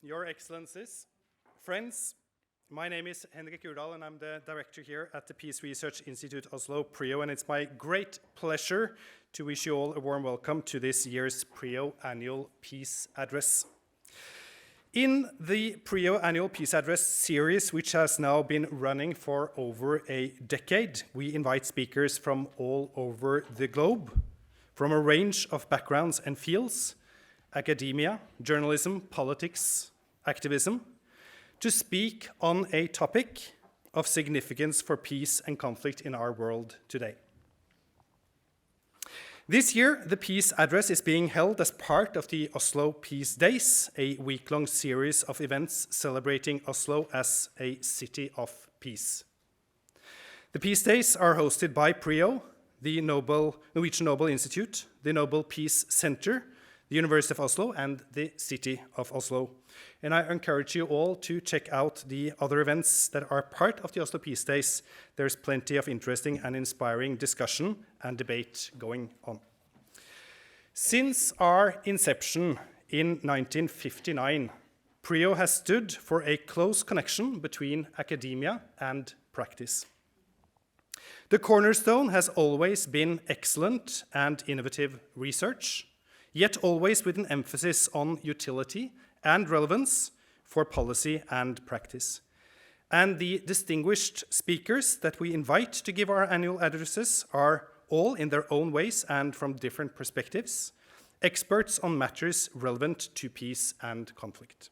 Your Excellencies, friends, my name is Henrik Urdal and I'm the director here at the Peace Research Institute Oslo, PRIO, and it's my great pleasure to wish you all a warm welcome to this year's PRIO Annual Peace Address. In the PRIO Annual Peace Address series, which has now been running for over a decade, we invite speakers from all over the globe, from a range of backgrounds and fields, academia, journalism, politics, activism, to speak on a topic of significance for peace and conflict in our world today. This year, the Peace Address is being held as part of the Oslo Peace Days, a week-long series of events celebrating Oslo as a city of peace. The Peace Days are hosted by PRIO, the Norwegian Nobel Institute, the Nobel Peace Center, the University of Oslo, and the City of Oslo. And I encourage you all to check out the other events that are part of the Oslo Peace Days. There's plenty of interesting and inspiring discussion and debate going on. Since our inception in 1959, PRIO has stood for a close connection between academia and practice. The cornerstone has always been excellent and innovative research, yet always with an emphasis on utility and relevance for policy and practice. And the distinguished speakers that we invite to give our annual addresses are all in their own ways and from different perspectives, experts on matters relevant to peace and conflict.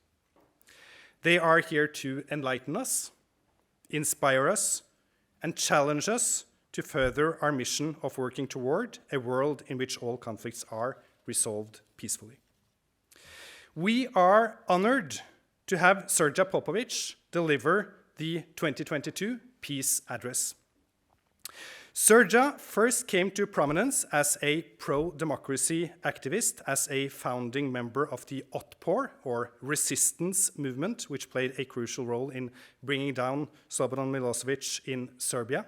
They are here to enlighten us, inspire us, and challenge us to further our mission of working toward a world in which all conflicts are resolved peacefully. We are honored to have Srdja Popović deliver the 2022 Peace Address. Srdja first came to prominence as a pro-democracy activist, as a founding member of the Otpor, or resistance movement, which played a crucial role in bringing down Slobodan Milošević in Serbia.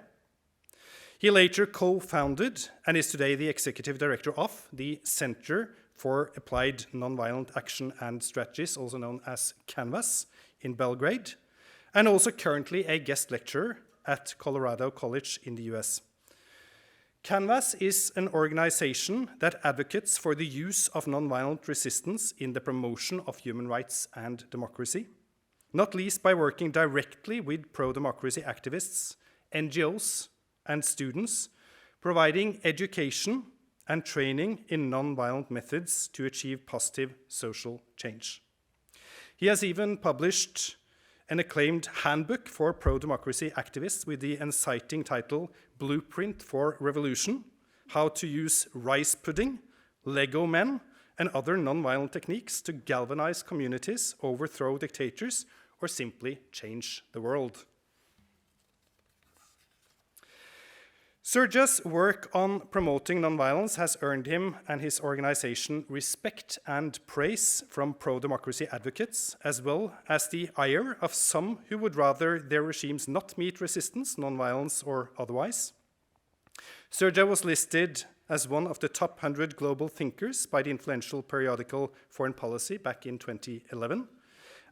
He later co-founded and is today the executive director of the Center for Applied Nonviolent Action and Strategies, also known as CANVAS, in Belgrade, and also currently a guest lecturer at Colorado College in the US. CANVAS is an organization that advocates for the use of nonviolent resistance in the promotion of human rights and democracy, not least by working directly with pro-democracy activists, NGOs, and students, providing education and training in nonviolent methods to achieve positive social change. He has even published an acclaimed handbook for pro-democracy activists with the inciting title Blueprint for Revolution: How to Use Rice Pudding, Lego Men, and Other Nonviolent Techniques to Galvanize Communities, Overthrow Dictators, or Simply Change the World. Srdja's work on promoting nonviolence has earned him and his organization respect and praise from pro-democracy advocates, as well as the ire of some who would rather their regimes not meet resistance, nonviolence or otherwise. Srdja was listed as one of the top 100 global thinkers by the influential periodical Foreign Policy back in 2011,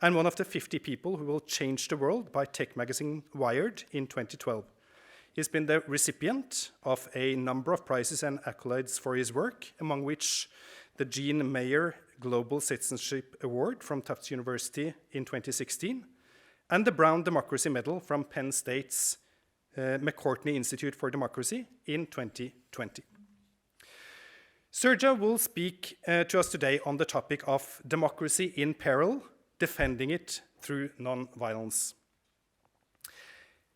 and one of the 50 people who will change the world by tech magazine Wired in 2012. He's been the recipient of a number of prizes and accolades for his work, among which the Jean Mayer Global Citizenship Award from Tufts University in 2016, and the Brown Democracy Medal from Penn State's McCourtney Institute for Democracy in 2020. Srdja will speak to us today on the topic of democracy in peril, defending it through non-violence.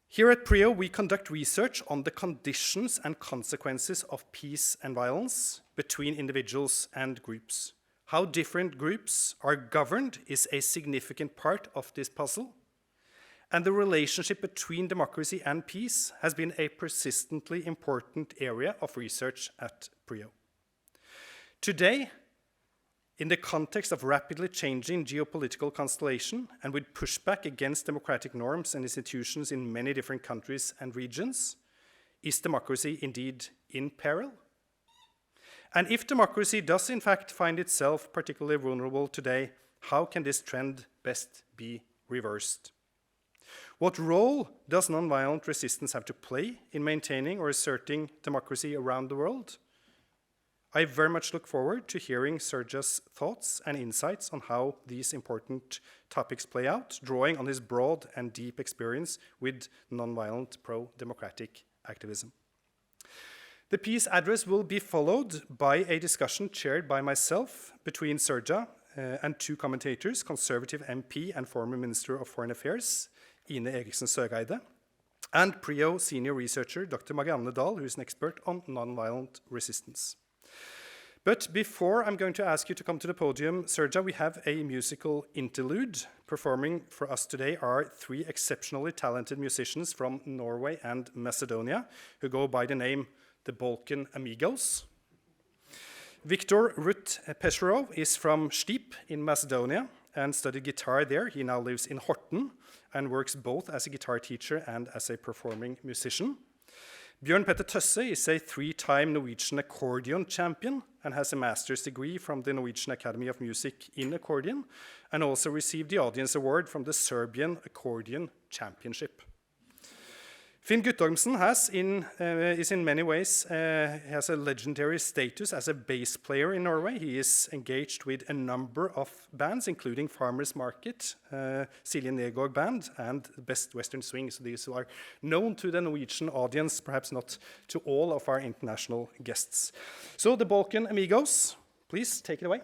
Here at PRIO, we conduct research on the conditions and consequences of peace and violence between individuals and groups. How different groups are governed is a significant part of this puzzle, and the relationship between democracy and peace has been a persistently important area of research at PRIO. Today, in the context of rapidly changing geopolitical constellation and with pushback against democratic norms and institutions in many different countries and regions, is democracy indeed in peril? And if democracy does in fact find itself particularly vulnerable today, how can this trend best be reversed. What role does nonviolent resistance have to play in maintaining or asserting democracy around the world? I very much look forward to hearing Srdja's thoughts and insights on how these important topics play out, drawing on his broad and deep experience with nonviolent pro-democratic activism. The peace address will be followed by a discussion chaired by myself between Srdja and two commentators, Conservative MP and former Minister of Foreign Affairs, Ine Eriksen Søreide, and PRIO senior researcher, Dr. Marianne Dahl, who is an expert on nonviolent resistance. But before I'm going to ask you to come to the podium, Srdja, we have a musical interlude. Performing for us today are three exceptionally talented musicians from Norway and Macedonia, who go by the name the Balkan Amigos. Viktor Rut Pesherov is from Stip in Macedonia and studied guitar there. He now lives in Horten and works both as a guitar teacher and as a performing musician. Bjørn Petter Tøsse is a three-time Norwegian accordion champion and has a master's degree from the Norwegian Academy of Music in accordion and also received the Audience Award from the Serbian Accordion Championship. Finn Guttormsen is in many ways has a legendary status as a bass player in Norway. He is engaged with a number of bands, including Farmers Market, Silje Nergård Band, and Best Western Swing. So these are known to the Norwegian audience, perhaps not to all of our international guests. So the Balkan Amigos, please take it away.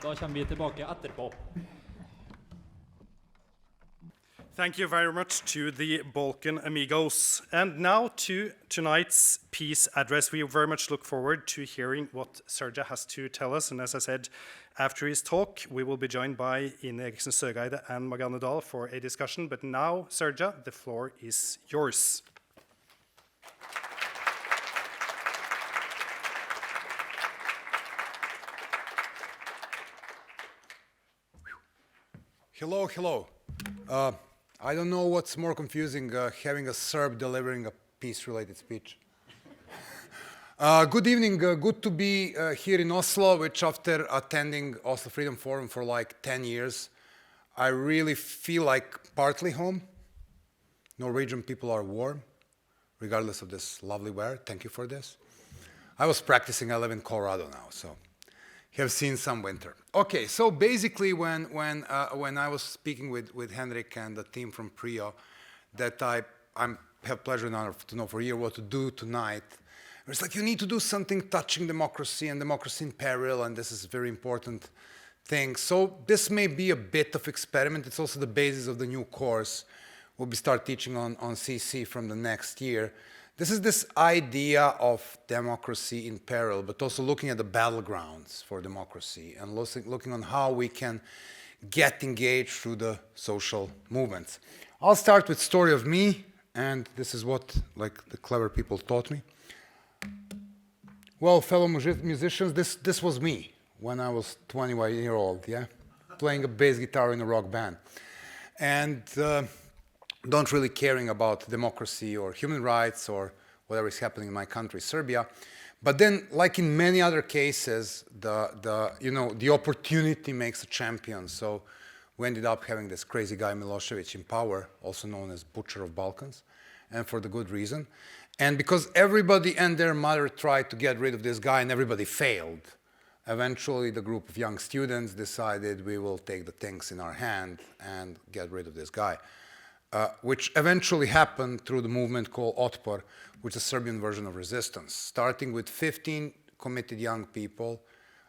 Da kommer vi tilbake etterpå. Thank you very much to the Balkan amigos. And now to tonight's peace address. We very much look forward to hearing what Srdja has to tell us. And as I said, after his talk, we will be joined by Ine Eriksen Søreide and Marianne Dahl for a discussion. But now, Srdja, the floor is yours. Hello, hello. I don't know what's more confusing, having a Serb delivering a peace-related speech. Good evening, good to be here in Oslo, which after attending Oslo Freedom Forum for like 10 years, I really feel like partly home. Norwegian people are warm, regardless of this lovely weather. Thank you for this. I was practicing, I live in Colorado now, so have seen some winter. Okay, so basically when I was speaking with Henrik and the team from PRIO, that I have pleasure and honor to know for a year what to do tonight. It's like you need to do something touching democracy and democracy in peril, and this is a very important thing. So this may be a bit of experiment. It's also the basis of the new course we'll be start teaching on CC from the next year. This is this idea of democracy in peril, but also looking at the battlegrounds for democracy and looking on how we can get engaged through the social movements. I'll start with story of me, and this is what like the clever people taught me. Well, fellow musicians, this was me when I was 21-year-old, yeah, playing a bass guitar in a rock band, and don't really caring about democracy or human rights or whatever is happening in my country, Serbia. But then, like in many other cases, the opportunity makes a champion. So we ended up having this crazy guy Milošević in power, also known as Butcher of Balkans, and for the good reason. And because everybody and their mother tried to get rid of this guy and everybody failed, eventually the group of young students decided we will take the things in our hand and get rid of this guy. Which eventually happened through the movement called Otpor, which is a Serbian version of resistance, starting with 15 committed young people,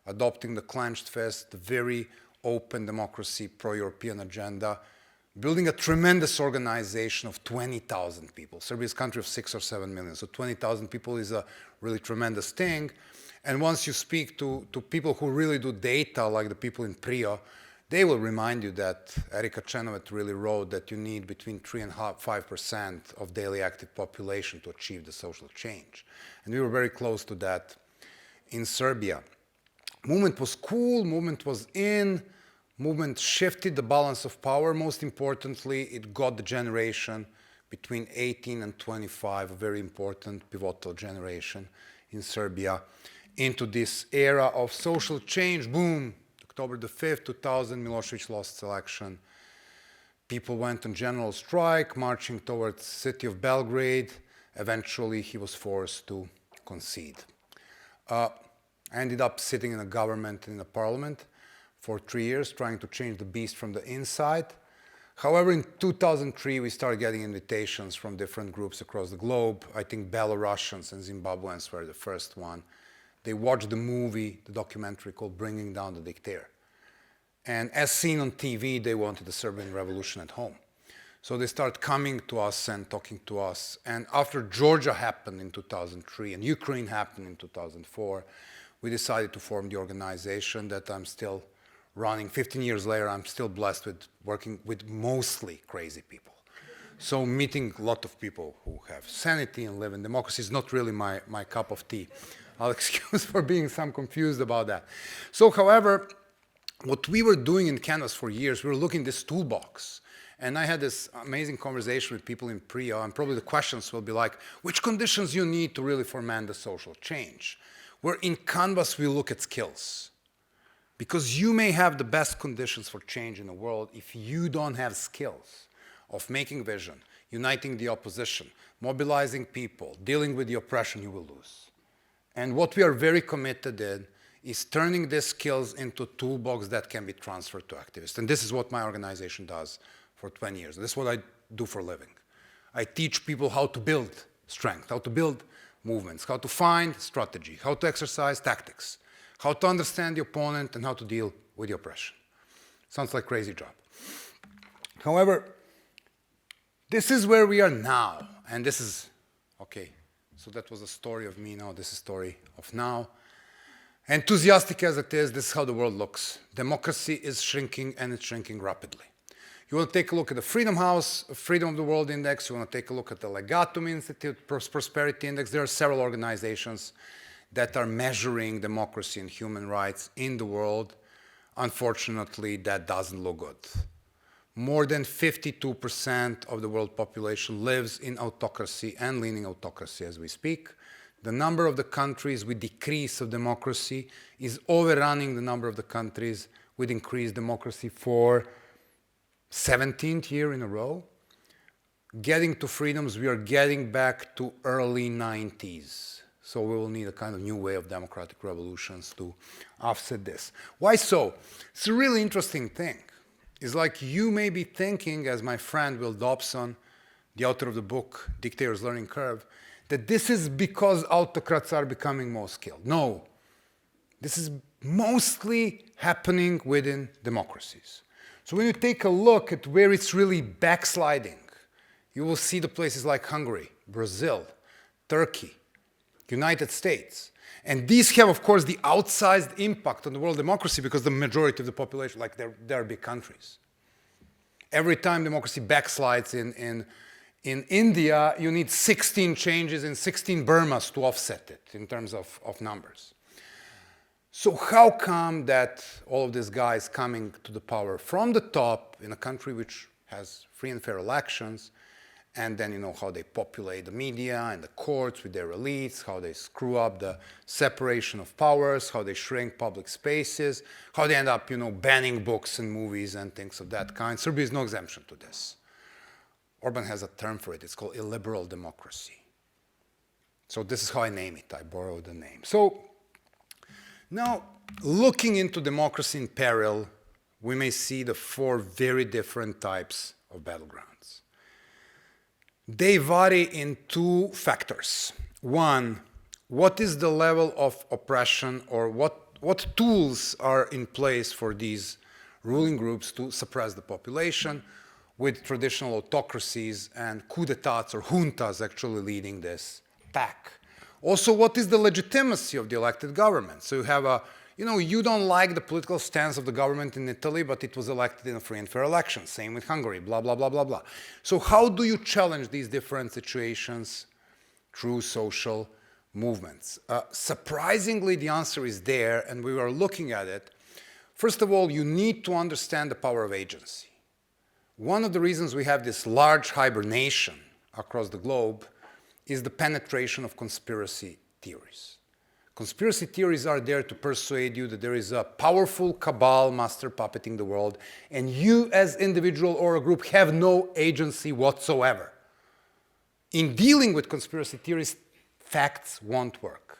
adopting the clenched fist, the very open democracy, pro-European agenda, building a tremendous organization of 20,000 people. Serbia's country of 6 or 7 million, so 20,000 people is a really tremendous thing. And once you speak to people who really do data, like the people in PRIO, they will remind you that Erika Čenovet really wrote that you need between 3 and 5% of daily active population to achieve the social change. And we were very close to that in Serbia. Movement was cool, movement was in, movement shifted the balance of power. Most importantly, it got the generation between 18 and 25, a very important pivotal generation in Serbia, into this era of social change. Boom! October the 5th, 2000, Milošević lost election. People went on general strike, marching towards the city of Belgrade. Eventually, he was forced to concede. I ended up sitting in a government, in a parliament, for 3 years, trying to change the beast from the inside. However, in 2003, we started getting invitations from different groups across the globe. I think Belarusians and Zimbabweans were the first one. They watched the movie, the documentary called Bringing Down the Dictator. And as seen on TV, they wanted the Serbian revolution at home. So they started coming to us and talking to us. And after Georgia happened in 2003 and Ukraine happened in 2004, we decided to form the organization that I'm still running. 15 years later, I'm still blessed with working with mostly crazy people. So meeting a lot of people who have sanity and live in democracy is not really my cup of tea. I'll excuse for being some confused about that. So, however, what we were doing in Canvas for years, we were looking at this toolbox. And I had this amazing conversation with people in PRIO, and probably the questions will be like, which conditions you need to really foment the social change? Where in Canvas, we look at skills. Because you may have the best conditions for change in the world if you don't have skills of making vision, uniting the opposition, mobilizing people, dealing with the oppression, you will lose. And what we are very committed in is turning these skills into a toolbox that can be transferred to activists. And this is what my organization does for 20 years. This is what I do for a living. I teach people how to build strength, how to build movements, how to find strategy, how to exercise tactics, how to understand the opponent, and how to deal with the oppression. Sounds like a crazy job. However, this is where we are now, and this is, okay, so that was a story of me now, this is a story of now. Enthusiastic as it is, this is how the world looks. Democracy is shrinking, and it's shrinking rapidly. You want to take a look at the Freedom House, Freedom of the World Index, you want to take a look at the Legatum Institute, Prosperity Index. There are several organizations that are measuring democracy and human rights in the world. Unfortunately, that doesn't look good. More than 52% of the world population lives in autocracy and leaning autocracy as we speak. The number of the countries with decrease of democracy is overrunning the number of the countries with increased democracy for 17th year in a row. Getting to freedoms, we are getting back to early 90s. So we will need a kind of new way of democratic revolutions to offset this. Why so? It's a really interesting thing. It's like you may be thinking, as my friend Will Dobson, the author of the book Dictator's Learning Curve, that this is because autocrats are becoming more skilled. No. This is mostly happening within democracies. So when you take a look at where it's really backsliding, you will see the places like Hungary, Brazil, Turkey, United States. And these have, of course, the outsized impact on the world democracy because the majority of the population, like they're big countries. Every time democracy backslides in India, you need 16 changes in 16 Burmas to offset it in terms of numbers. So how come that all of these guys coming to the power from the top in a country which has free and fair elections, and then you know how they populate the media and the courts with their elites, how they screw up the separation of powers, how they shrink public spaces, how they end up, you know, banning books and movies and things of that kind. Serbia is no exemption to this. Orban has a term for it. It's called illiberal democracy. So this is how I name it. I borrowed the name. So now, looking into democracy in peril, we may see the four very different types of battlegrounds. They vary in two factors. One, what is the level of oppression, or what tools are in place for these ruling groups to suppress the population, with traditional autocracies and coups d'etats or juntas actually leading this pack. Also, what is the legitimacy of the elected government? So you have a, you don't like the political stance of the government in Italy, but it was elected in a free and fair election. Same with Hungary, blah, blah, blah, blah, blah. So how do you challenge these different situations through social movements? Surprisingly, the answer is there, and we were looking at it. First of all, you need to understand the power of agency. One of the reasons we have this large hibernation across the globe is the penetration of conspiracy theories. Conspiracy theories are there to persuade you that there is a powerful cabal master puppeting the world, and you as individual or a group have no agency whatsoever. In dealing with conspiracy theories, facts won't work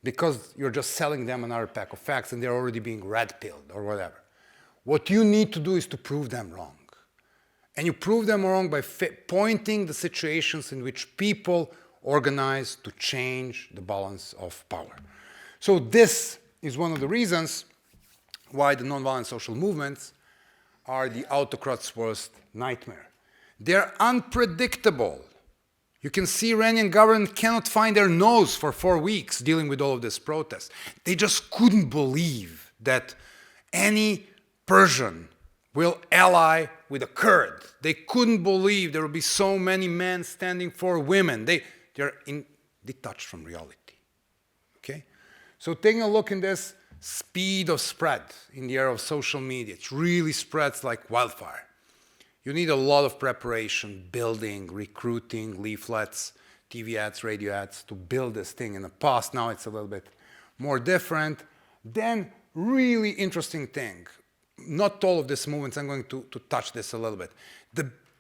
because you're just selling them another pack of facts and they're already being red-pilled or whatever. What you need to do is to prove them wrong. And you prove them wrong by pointing the situations in which people organize to change the balance of power. So this is one of the reasons why the nonviolent social movements are the autocrats' worst nightmare. They're unpredictable. You can see Iranian government cannot find their nose for 4 weeks dealing with all of this protest. They just couldn't believe that any Persian will ally with a Kurd. They couldn't believe there would be so many men standing for women. They're detached from reality. Okay? So taking a look in this speed of spread in the era of social media, it really spreads like wildfire. You need a lot of preparation, building, recruiting, leaflets, TV ads, radio ads to build this thing. In the past, now it's a little bit more different. Then, really interesting thing. Not all of these movements, I'm going to touch this a little bit.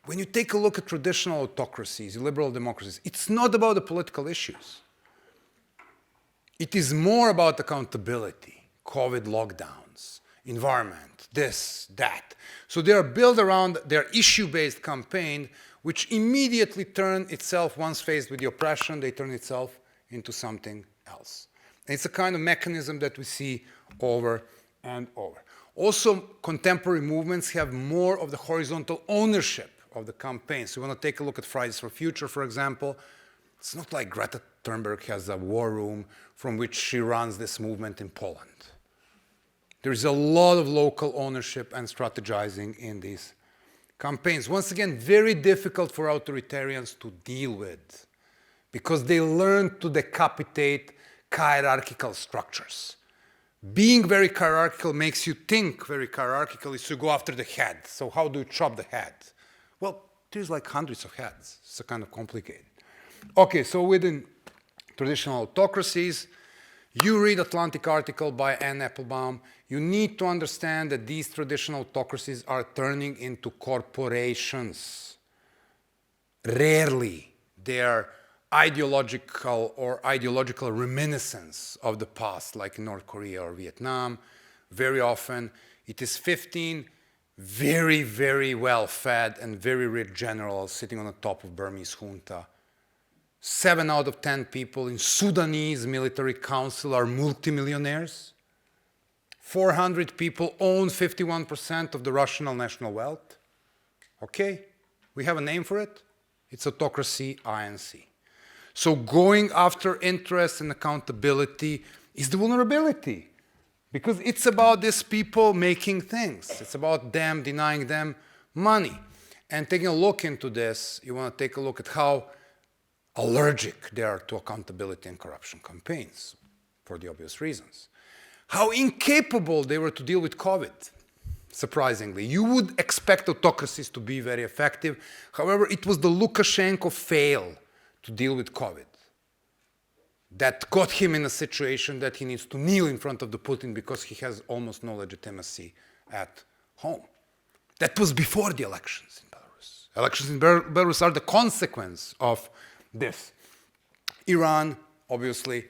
When you take a look at traditional autocracies, liberal democracies, it's not about the political issues. It is more about accountability, COVID lockdowns, environment, this, that. So they are built around their issue-based campaign, which immediately turn itself, once faced with the oppression, they turn itself into something else. It's a kind of mechanism that we see over and over. Also, contemporary movements have more of the horizontal ownership of the campaign. So we want to take a look at Fridays for Future, for example. It's not like Greta Thunberg has a war room from which she runs this movement in Poland. There is a lot of local ownership and strategizing in these campaigns. Once again, very difficult for authoritarians to deal with because they learn to decapitate hierarchical structures. Being very hierarchical makes you think very hierarchically, so you go after the head. So how do you chop the head? Well, there's like hundreds of heads. It's kind of complicated. Okay, so within traditional autocracies, you read Atlantic article by Anne Applebaum. You need to understand that these traditional autocracies are turning into corporations. Rarely they are ideological reminiscence of the past, like in North Korea or Vietnam. Very often, it is 15 very, very well-fed and very rich generals sitting on the top of Burmese junta. 7 out of 10 people in Sudanese military council are multimillionaires. 400 people own 51% of the Russian national wealth. Okay, we have a name for it. It's autocracy, INC. So going after interest and accountability is the vulnerability, because it's about these people making things. It's about them denying them money. And taking a look into this, you want to take a look at how allergic they are to accountability and corruption campaigns, for the obvious reasons. How incapable they were to deal with COVID, surprisingly. You would expect autocracies to be very effective. However, it was the Lukashenko fail to deal with COVID that got him in a situation that he needs to kneel in front of the Putin because he has almost no legitimacy at home. That was before the elections in Belarus. Elections in Belarus are the consequence of this. Iran, obviously,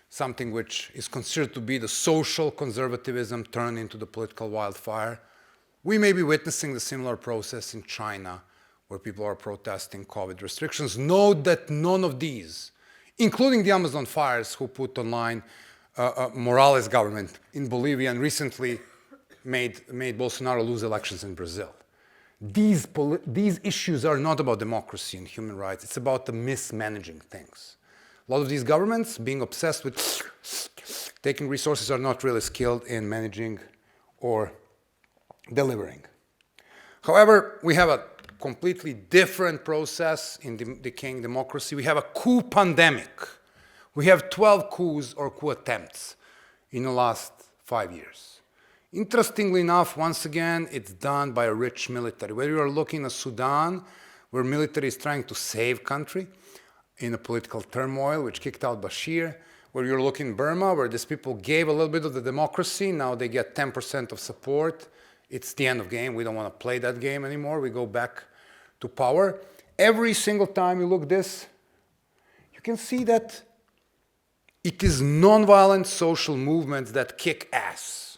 something which is considered to be the social conservatism turned into the political wildfire. We may be witnessing the similar process in China, where people are protesting COVID restrictions. Note that none of these, including the Amazon fires, who put online Morales' government in Bolivia and recently made Bolsonaro lose elections in Brazil. These issues are not about democracy and human rights. It's about the mismanaging things. A lot of these governments, being obsessed with taking resources, are not really skilled in managing or delivering. However, we have a completely different process in decaying democracy. We have a coup pandemic. We have 12 coups or coup attempts in the last 5 years. Interestingly enough, once again, it's done by a rich military. Whether you are looking at Sudan, where military is trying to save country in a political turmoil, which kicked out Bashir, where you're looking in Burma, where these people gave a little bit of the democracy, now they get 10% of support. It's the end of game. We don't want to play that game anymore. We go back to power. Every single time you look this, you can see that it is nonviolent social movements that kick ass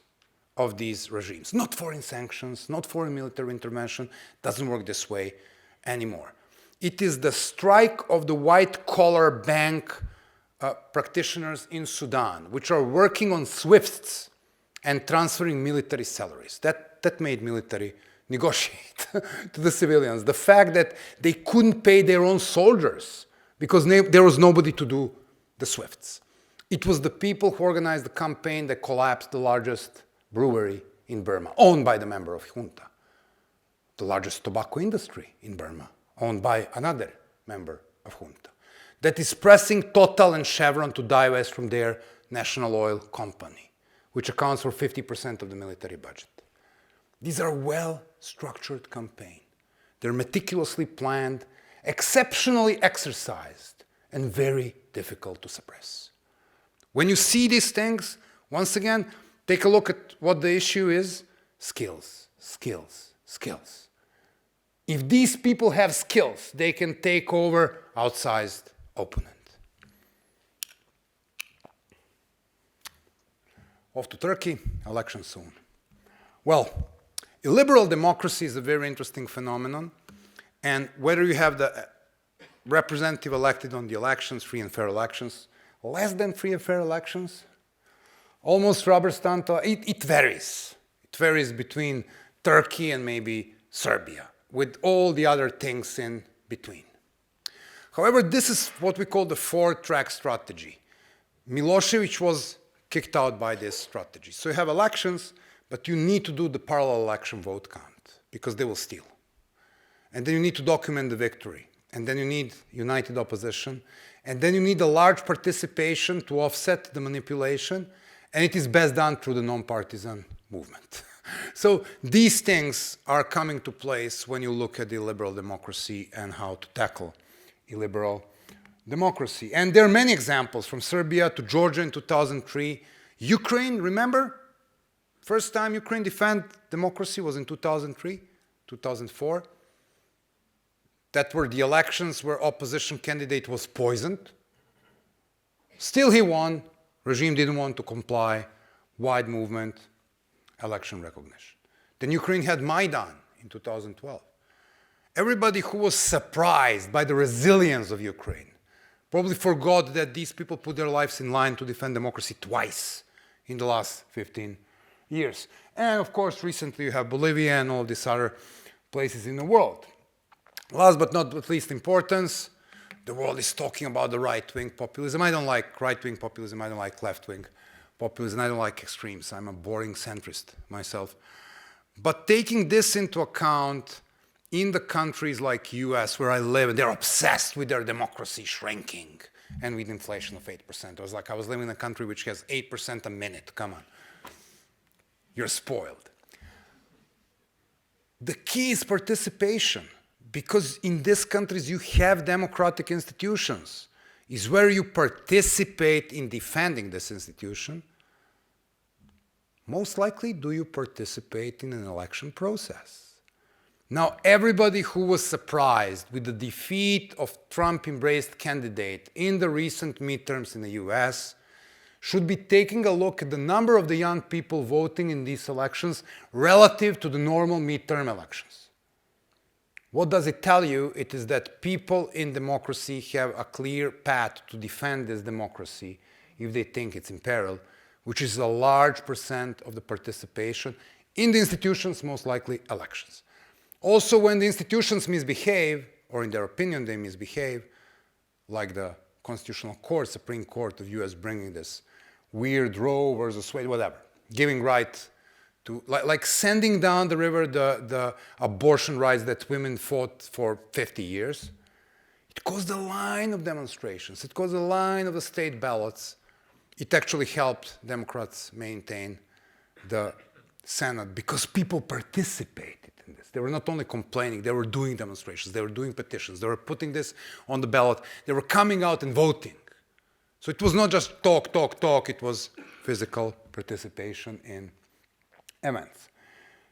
of these regimes. Not foreign sanctions, not foreign military intervention. Doesn't work this way anymore. It is the strike of the white-collar bank practitioners in Sudan, which are working on SWIFTs and transferring military salaries. That made military negotiate to the civilians. The fact that they couldn't pay their own soldiers because there was nobody to do the SWIFTs. It was the people who organized the campaign that collapsed the largest brewery in Burma, owned by the member of junta. The largest tobacco industry in Burma, owned by another member of junta. That is pressing Total and Chevron to divest from their national oil company, which accounts for 50% of the military budget. These are well-structured campaigns. They're meticulously planned, exceptionally exercised, and very difficult to suppress. When you see these things, once again, take a look at what the issue is. Skills, skills, skills. If these people have skills, they can take over outsized opponent. Off to Turkey, election soon. Well, illiberal democracy is a very interesting phenomenon, and whether you have the representative elected on the elections, free and fair elections, less than free and fair elections, almost rubber stamp. It varies. It varies between Turkey and maybe Serbia, with all the other things in between. However, this is what we call the four-track strategy. Milošević was kicked out by this strategy. So you have elections, but you need to do the parallel election vote count, because they will steal. And then you need to document the victory. And then you need united opposition. And then you need a large participation to offset the manipulation. And it is best done through the non-partisan movement. So these things are coming to place when you look at the liberal democracy and how to tackle illiberal democracy. And there are many examples, from Serbia to Georgia in 2003. Ukraine, remember? First time Ukraine defended democracy was in 2003, 2004. That were the elections where opposition candidate was poisoned. Still he won. Regime didn't want to comply. Wide movement, election recognition. Then Ukraine had Maidan in 2012. Everybody who was surprised by the resilience of Ukraine probably forgot that these people put their lives in line to defend democracy twice in the last 15 years. And of course, recently you have Bolivia and all these other places in the world. Last but not least importance, the world is talking about the right-wing populism. I don't like right-wing populism, I don't like left-wing populism, I don't like extremes. I'm a boring centrist myself. But taking this into account, in the countries like US where I live, they're obsessed with their democracy shrinking and with inflation of 8%. I was living in a country which has 8% a minute, come on. You're spoiled. The key is participation. Because in these countries you have democratic institutions, is where you participate in defending this institution. Most likely, do you participate in an election process? Now, everybody who was surprised with the defeat of Trump-embraced candidate in the recent midterms in the US should be taking a look at the number of the young people voting in these elections relative to the normal midterm elections. What does it tell you? It is that people in democracy have a clear path to defend this democracy if they think it's in peril, which is a large percent of the participation in the institutions, most likely elections. Also, when the institutions misbehave, or in their opinion they misbehave, like the Constitutional Court, Supreme Court of US bringing this weird Roe versus Wade, whatever, giving right to, like sending down the river the abortion rights that women fought for 50 years. It caused a line of demonstrations. It caused a line of the state ballots. It actually helped Democrats maintain the Senate because people participated in this. They were not only complaining, they were doing demonstrations, they were doing petitions, they were putting this on the ballot, they were coming out and voting. So it was not just talk, it was physical participation in events.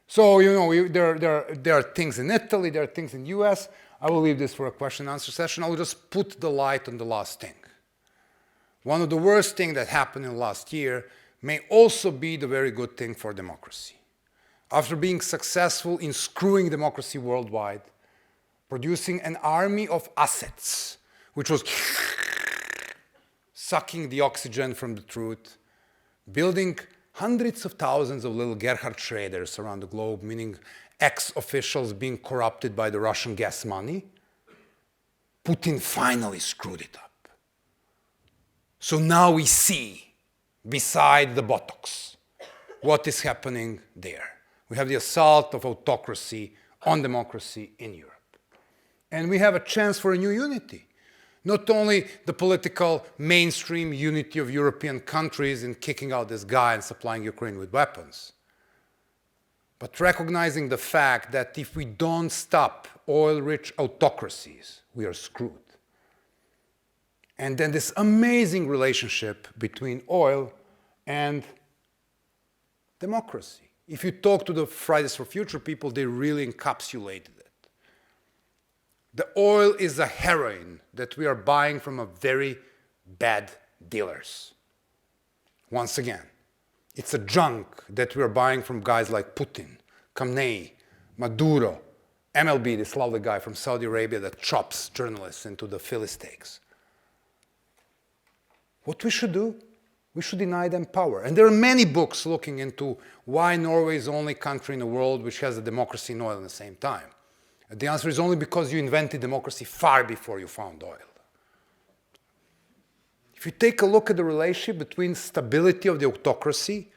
So, you know, there are things in Italy, there are things in the US. I will leave this for a question and answer session. I will just put the light on the last thing. One of the worst things that happened in the last year may also be the very good thing for democracy. After being successful in screwing democracy worldwide, producing an army of assets, which was sucking the oxygen from the truth, building hundreds of thousands of little Gerhard Schröders around the globe, meaning ex-officials being corrupted by the Russian gas money, Putin finally screwed it up. So now we see, beside the buttocks, what is happening there. We have the assault of autocracy on democracy in Europe. And we have a chance for a new unity. Not only the political mainstream unity of European countries in kicking out this guy and supplying Ukraine with weapons, but recognizing the fact that if we don't stop oil-rich autocracies, we are screwed. And then this amazing relationship between oil and democracy. If you talk to the Fridays for Future people, they really encapsulated it. The oil is a heroin that we are buying from a very bad dealers. Once again, it's a junk that we are buying from guys like Putin, Khamenei, Maduro, MLB, this lovely guy from Saudi Arabia that chops journalists into the Philly steaks. what we should do, we should deny them power. And there are many books looking into why Norway is the only country in the world which has a democracy and oil at the same time. And the answer is only because you invented democracy far before you found oil. If you take a look at the relationship between stability of the autocracy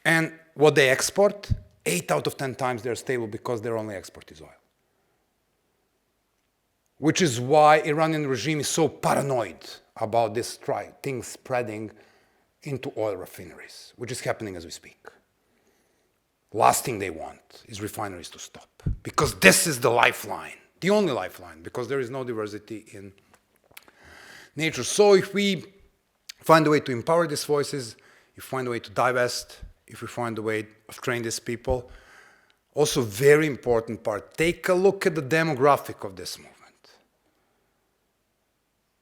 and what they export, 8 out of 10 times they're stable because their only export is oil. Which is why Iranian regime is so paranoid about this thing spreading into oil refineries, which is happening as we speak. Last thing they want is refineries to stop, because this is the lifeline, the only lifeline, because there is no diversity in nature. So if we find a way to empower these voices, if we find a way to divest, if we find a way of training these people, also very important part, take a look at the demographic of this movement.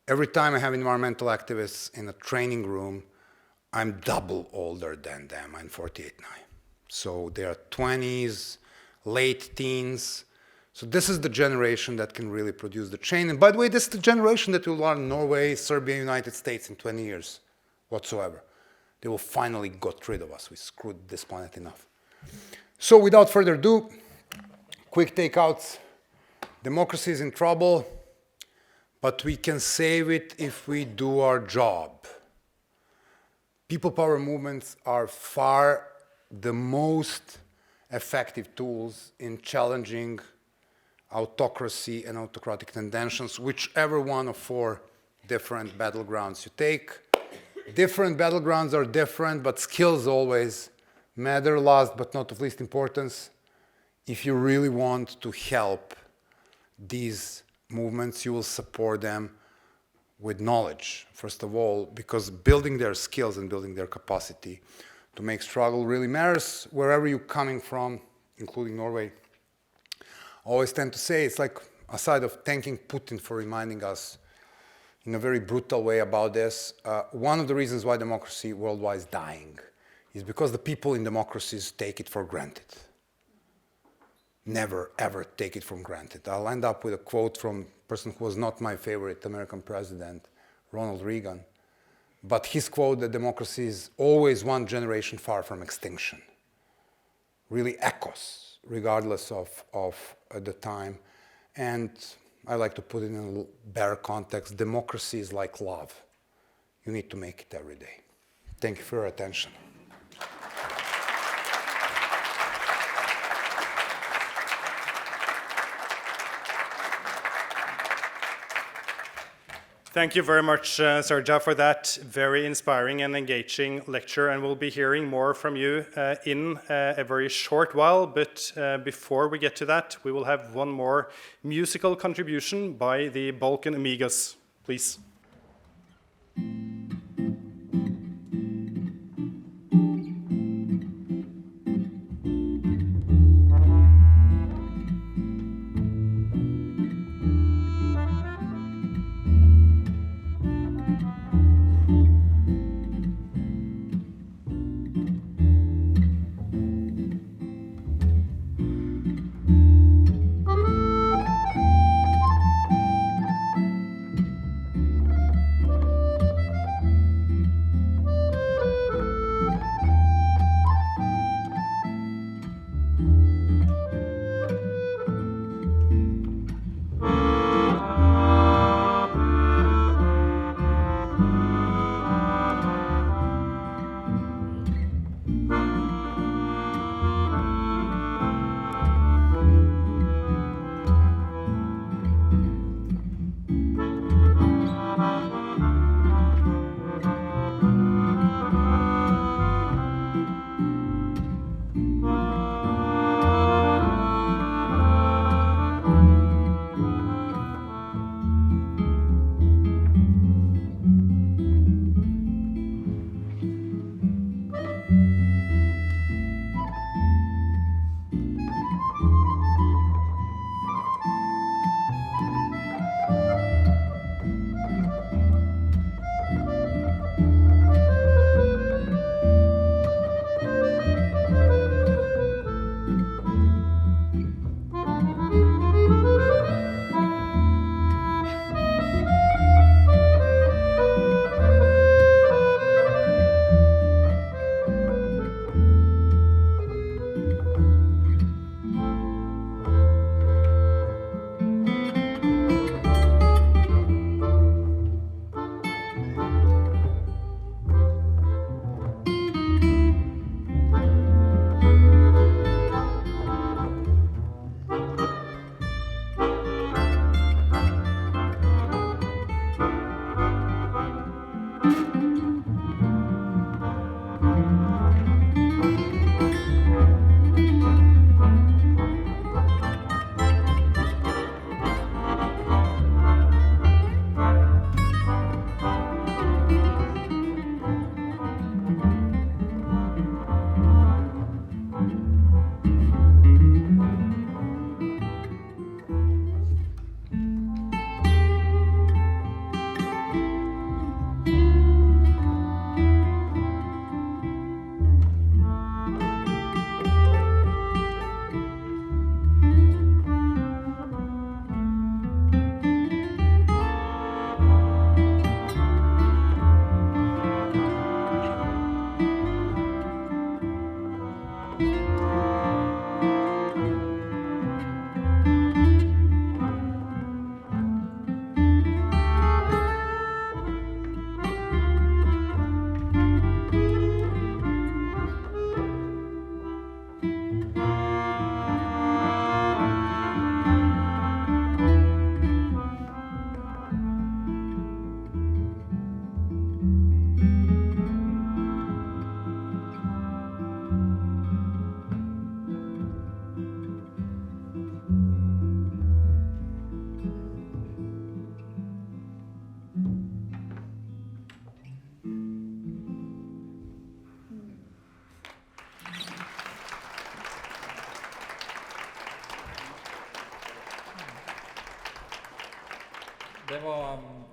Every time I have environmental activists in a training room, I'm double older than them. I'm 48 now. So they are 20s, late teens. So this is the generation that can really produce the change. And by the way, this is the generation that will run Norway, Serbia, United States in 20 years whatsoever. They will finally get rid of us. We screwed this planet enough. So without further ado, quick takeouts. Democracy is in trouble, but we can save it if we do our job. People power movements are far the most effective tools in challenging autocracy and autocratic tendencies, whichever one of 4 different battlegrounds you take. Different battlegrounds are different, but skills always matter. Last but not of least importance, if you really want to help these movements, you will support them with knowledge, first of all, because building their skills and building their capacity to make struggle really matters wherever you're coming from, including Norway. I always tend to say, it's like, aside of thanking Putin for reminding us in a very brutal way about this, one of the reasons why democracy worldwide is dying is because the people in democracies take it for granted. Never, ever take it for granted. I'll end up with a quote from a person who was not my favorite American president, Ronald Reagan. But his quote that democracy is always one generation far from extinction really echoes, regardless of the time. And I like to put it in a better context. Democracy is like love. You need to make it every day. Thank you for your attention. Thank you very much, Srdja, for that very inspiring and engaging lecture. And we'll be hearing more from you in a very short while. But before we get to that, we will have one more musical contribution by the Balkan Amigos. Please.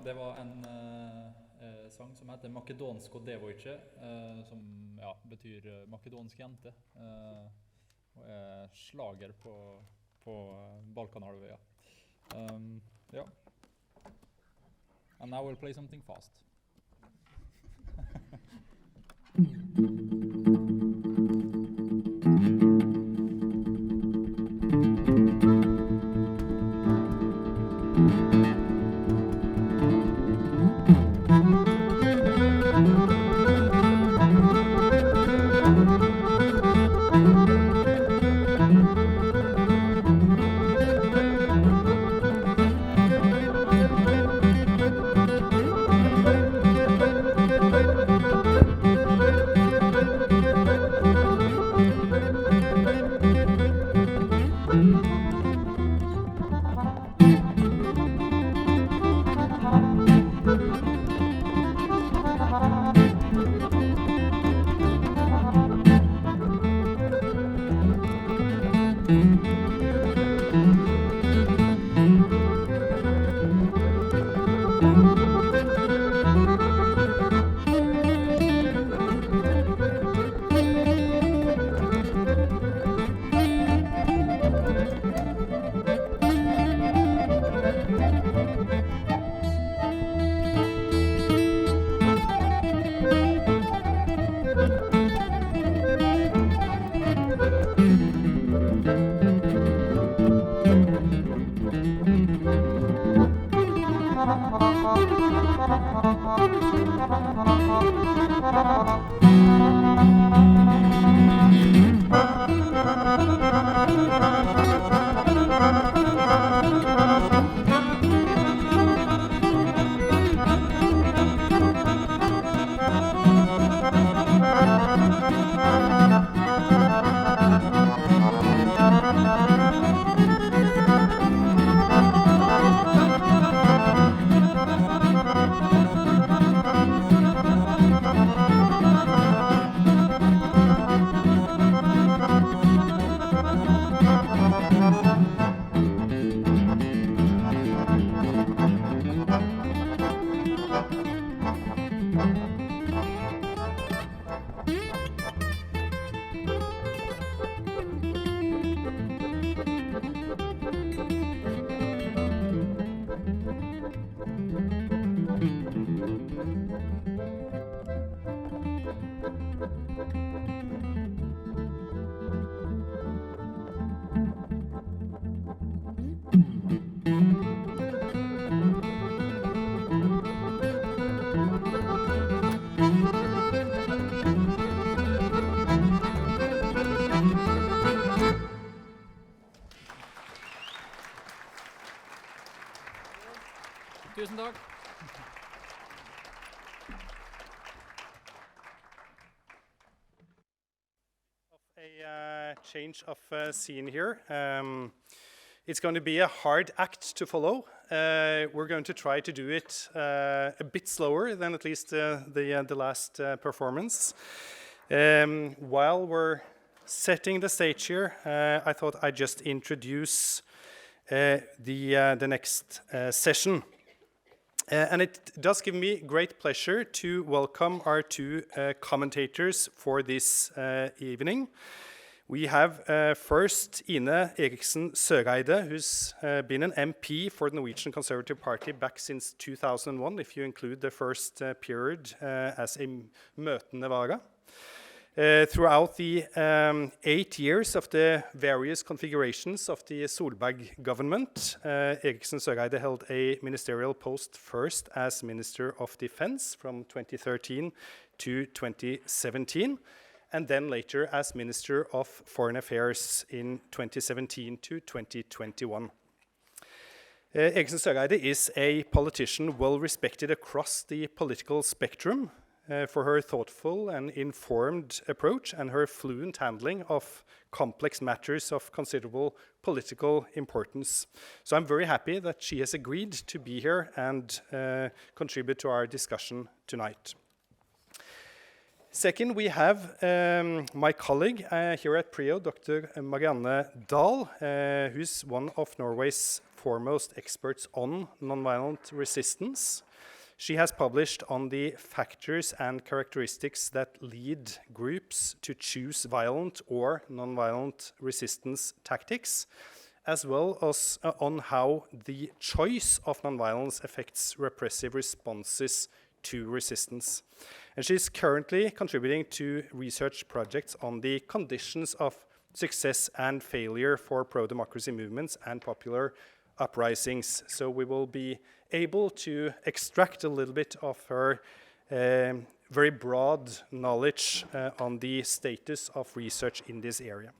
det var en sang som heter Makedonsko devojče, som betyr makedonsk jente, og slager på Balkanhalvøya. Ja. And now we'll play something fast. Tusen takk. A change of scene here. It's going to be a hard act to follow. We're going to try to do it a bit slower than at least the last performance. While we're setting the stage here, I thought I'd just introduce the next session. And it does give me great pleasure to welcome our two commentators for this evening. We have first Ine Eriksen Søreide, who's been an MP for the Norwegian Conservative Party back since 2001, if you include the first period as a møtende vara. Throughout the 8 years of the various configurations of the Solberg government, Eriksen Søreide held a ministerial post first as Minister of Defense from 2013 to 2017, and then later as Minister of Foreign Affairs in 2017 to 2021. Eriksen Søreide is a politician well respected across the political spectrum, for her thoughtful and informed approach and her fluent handling of complex matters of considerable political importance. So I'm very happy that she has agreed to be here and contribute to our discussion tonight. Second, we have my colleague here at PRIO, Dr. Marianne Dahl, who's one of Norway's foremost experts on nonviolent resistance. She has published on the factors and characteristics that lead groups to choose violent or nonviolent resistance tactics, as well as on how the choice of nonviolence affects repressive responses to resistance. And she's currently contributing to research projects on the conditions of success and failure for pro-democracy movements and popular uprisings. So we will be able to extract a little bit of her very broad knowledge on the status of research in this area.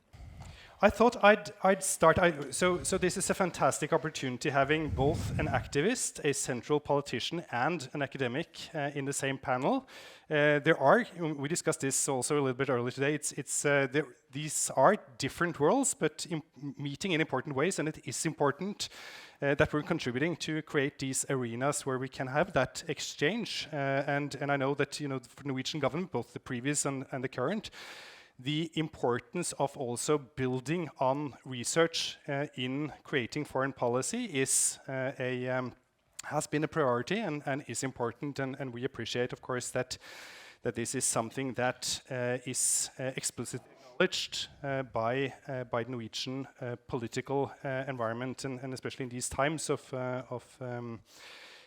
I thought I'd start. So this is a fantastic opportunity, having both an activist, a central politician, and an academic in the same panel. We discussed this also a little bit earlier today. These are different worlds, but meeting in important ways, and it is important that we're contributing to create these arenas where we can have that exchange. And I know that for the Norwegian government, both the previous and the current, the importance of also building on research in creating foreign policy has been a priority and is important, and we appreciate, of course, that this is something that is explicitly acknowledged by the Norwegian political environment, and especially in these times of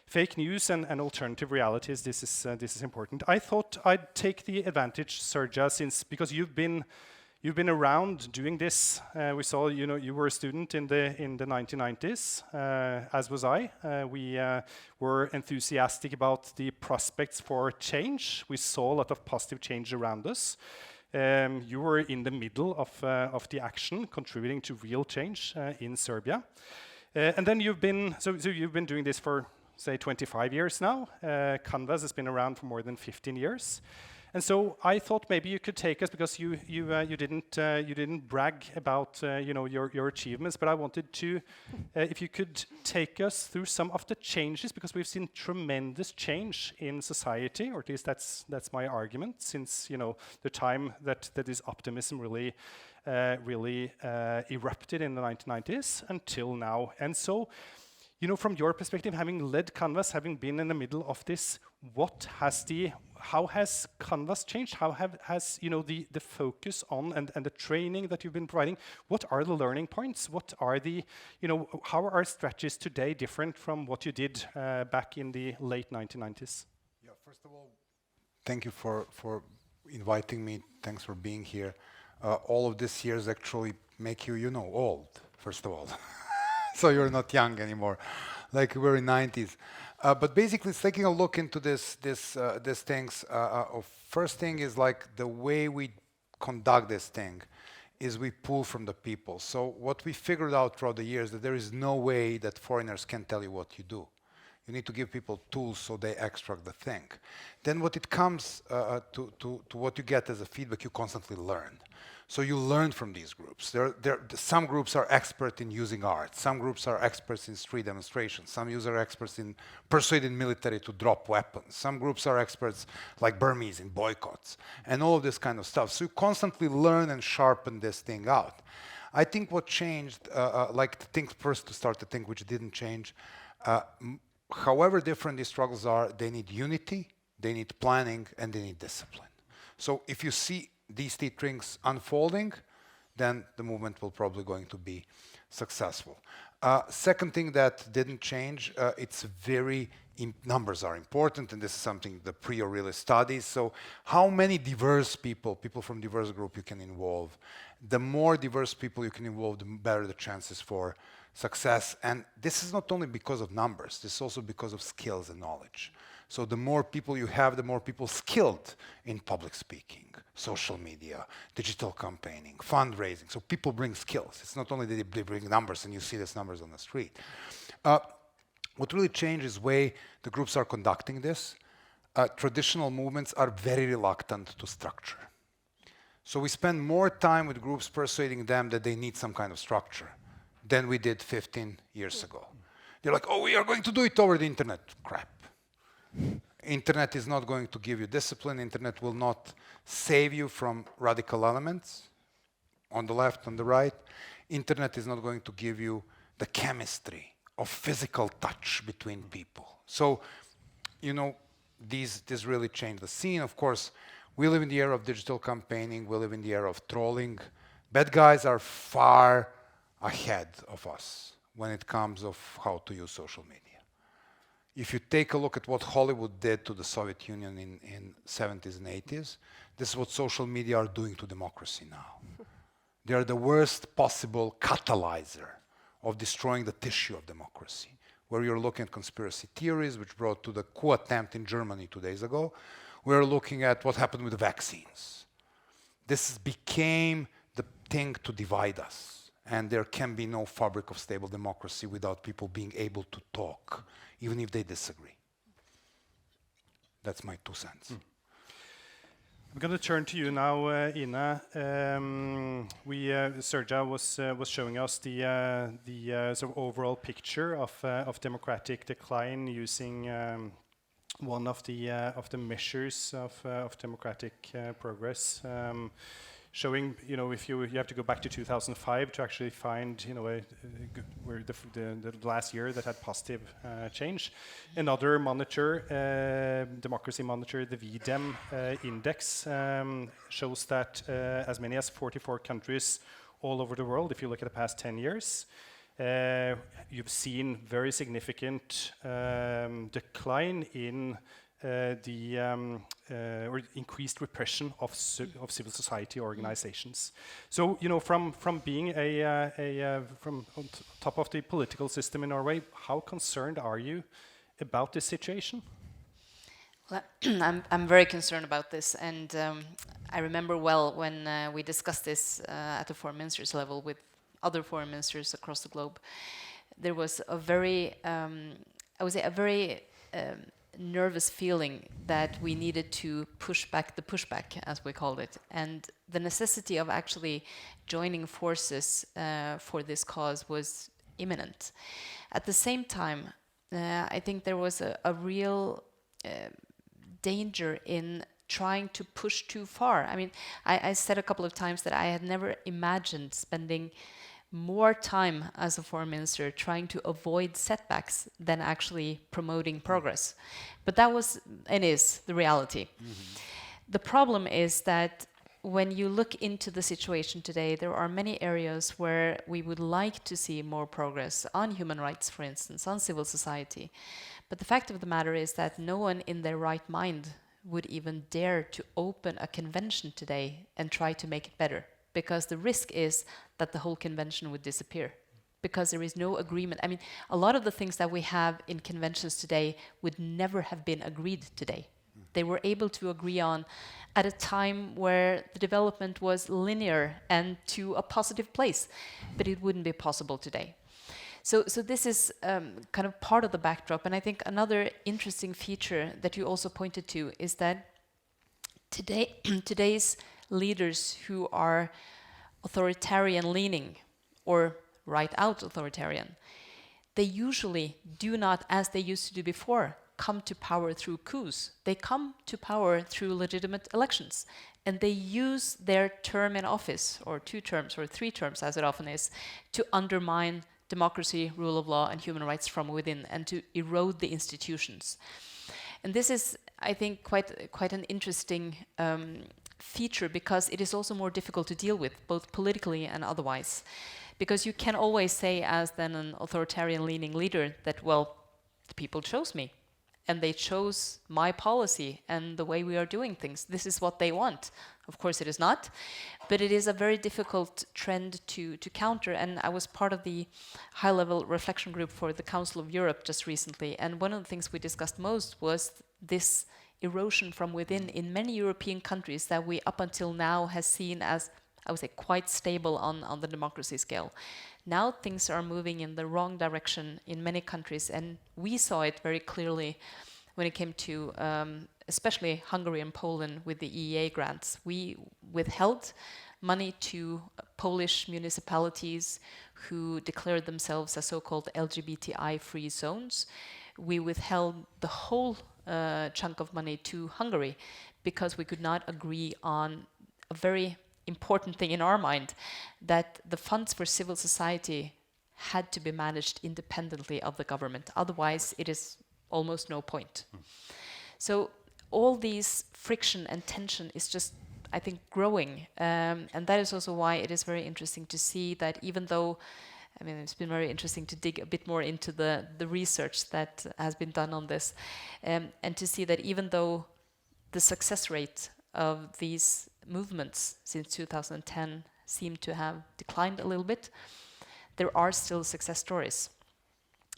fake news and alternative realities. This is important. I thought I'd take the advantage, Srdja, because you've been around doing this. We saw you were a student in the 1990s, as was I. We were enthusiastic about the prospects for change. We saw a lot of positive change around us. You were in the middle of the action, contributing to real change in Serbia. And then you've been doing this for, say, 25 years now. Canvas has been around for more than 15 years. And so I thought maybe you could take us, because you didn't brag about your achievements, but I wanted to, if you could take us through some of the changes, because we've seen tremendous change in society, or at least that's my argument, since the time that this optimism really erupted in the 1990s until now. And so, from your perspective, having led Canvas, having been in the middle of this, how has Canvas changed? How has the focus on and the training that you've been providing? What are the learning points? What are how are strategies today different from what you did back in the late 1990s? Yeah, first of all, thank you for inviting me. Thanks for being here. All of these years actually make you, old, first of all. So you're not young anymore, like we were in 90s. But basically, it's taking a look into these things. First thing is like the way we conduct this thing is we pull from the people. So what we figured out throughout the years that there is no way that foreigners can tell you what you do. You need to give people tools so they extract the thing. Then what it comes to what you get as a feedback, you constantly learn. So you learn from these groups. Some groups are expert in using art. Some groups are experts in street demonstrations. Some are experts in persuading military to drop weapons. Some groups are experts, like Burmese, in boycotts, and all of this kind of stuff. So you constantly learn and sharpen this thing out. I think what changed, like the thing first to start the thing which didn't change, however different these struggles are, they need unity, they need planning, and they need discipline. So if you see these three things unfolding, then the movement will probably going to be successful. Second thing that didn't change, numbers are important, and this is something the PRIO really studies. So how many diverse people from diverse group you can involve. The more diverse people you can involve, the better the chances for success. And this is not only because of numbers, this is also because of skills and knowledge. So the more people you have, the more people skilled in public speaking, social media, digital campaigning, fundraising. So people bring skills. It's not only that they bring numbers and you see these numbers on the street. What really changed is the way the groups are conducting this. Traditional movements are very reluctant to structure. So we spend more time with groups persuading them that they need some kind of structure than we did 15 years ago. They're like, oh, we are going to do it over the internet. Crap. Internet is not going to give you discipline. Internet will not save you from radical elements on the left, on the right. Internet is not going to give you the chemistry of physical touch between people. So, you know, this really changed the scene. Of course, we live in the era of digital campaigning. We live in the era of trolling. Bad guys are far ahead of us when it comes of how to use social media. If you take a look at what Hollywood did to the Soviet Union in 70s and 80s, this is what social media are doing to democracy now. They are the worst possible catalyzer of destroying the tissue of democracy, where you're looking at conspiracy theories, which brought to the coup attempt in Germany 2 days ago. We're looking at what happened with the vaccines. This became the thing to divide us, and there can be no fabric of stable democracy without people being able to talk, even if they disagree. That's my 2 cents. I'm going to turn to you now, Ina. Srdja was showing us the sort of overall picture of democratic decline using one of the measures of democratic progress. Showing, you know, if you have to go back to 2005 to actually find, you know, where the last year that had positive change. Another monitor, democracy monitor, the VDEM index, shows that as many as 44 countries all over the world, if you look at the past 10 years, you've seen very significant decline in or increased repression of civil society organizations. So, you know, from being from on top of the political system in Norway, how concerned are you about this situation? Well, I'm very concerned about this, and I remember well when we discussed this at the foreign ministers level with other foreign ministers across the globe. There was a very, I would say, a very nervous feeling that we needed to push back the pushback, as we called it, and the necessity of actually joining forces for this cause was imminent. At the same time, I think there was a real danger in trying to push too far. I mean, I said a couple of times that I had never imagined spending more time as a foreign minister trying to avoid setbacks than actually promoting progress. But that was and is the reality. Mm-hmm. The problem is that when you look into the situation today, there are many areas where we would like to see more progress on human rights, for instance, on civil society. But the fact of the matter is that no one in their right mind would even dare to open a convention today and try to make it better, because the risk is that the whole convention would disappear, because there is no agreement. I mean, a lot of the things that we have in conventions today would never have been agreed today. They were able to agree on at a time where the development was linear and to a positive place, but it wouldn't be possible today. So this is kind of part of the backdrop. And I think another interesting feature that you also pointed to is that today's leaders who are authoritarian leaning or right out authoritarian, they usually do not, as they used to do before, come to power through coups. They come to power through legitimate elections, and they use their term in office, or 2 terms or 3 terms as it often is, to undermine democracy, rule of law and human rights from within, and to erode the institutions. And this is, I think, quite an interesting feature, because it is also more difficult to deal with, both politically and otherwise. Because you can always say, as then an authoritarian-leaning leader, that, well, the people chose me, and they chose my policy and the way we are doing things. This is what they want. Of course it is not, but it is a very difficult trend to counter. And I was part of the high-level reflection group for the Council of Europe just recently, and one of the things we discussed most was this erosion from within in many European countries that we up until now has seen as, I would say, quite stable on the democracy scale. Now things are moving in the wrong direction in many countries, and we saw it very clearly when it came to especially Hungary and Poland with the EEA grants. We withheld money to Polish municipalities who declared themselves as so-called LGBTI-free zones. We withheld the whole chunk of money to Hungary because we could not agree on a very important thing in our mind, that the funds for civil society had to be managed independently of the government. Otherwise, it is almost no point. So all these friction and tension is just, I think, growing. And that is also why it is very interesting to see that even though, I mean, it's been very interesting to dig a bit more into the research that has been done on this, and to see that even though the success rate of these movements since 2010 seem to have declined a little bit, there are still success stories.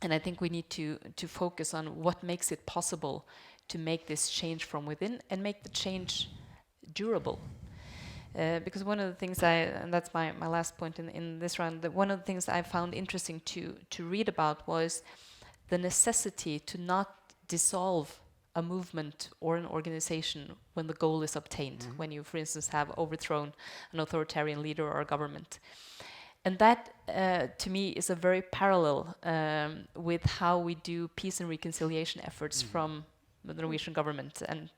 And I think we need to focus on what makes it possible to make this change from within and make the change durable. Because one of the things and that's my last point in this round, that one of the things I found interesting to read about was the necessity to not dissolve a movement or an organization when the goal is obtained, when you, for instance, have overthrown an authoritarian leader or a government. And that, to me, is a very parallel with how we do peace and reconciliation efforts from the Norwegian government. And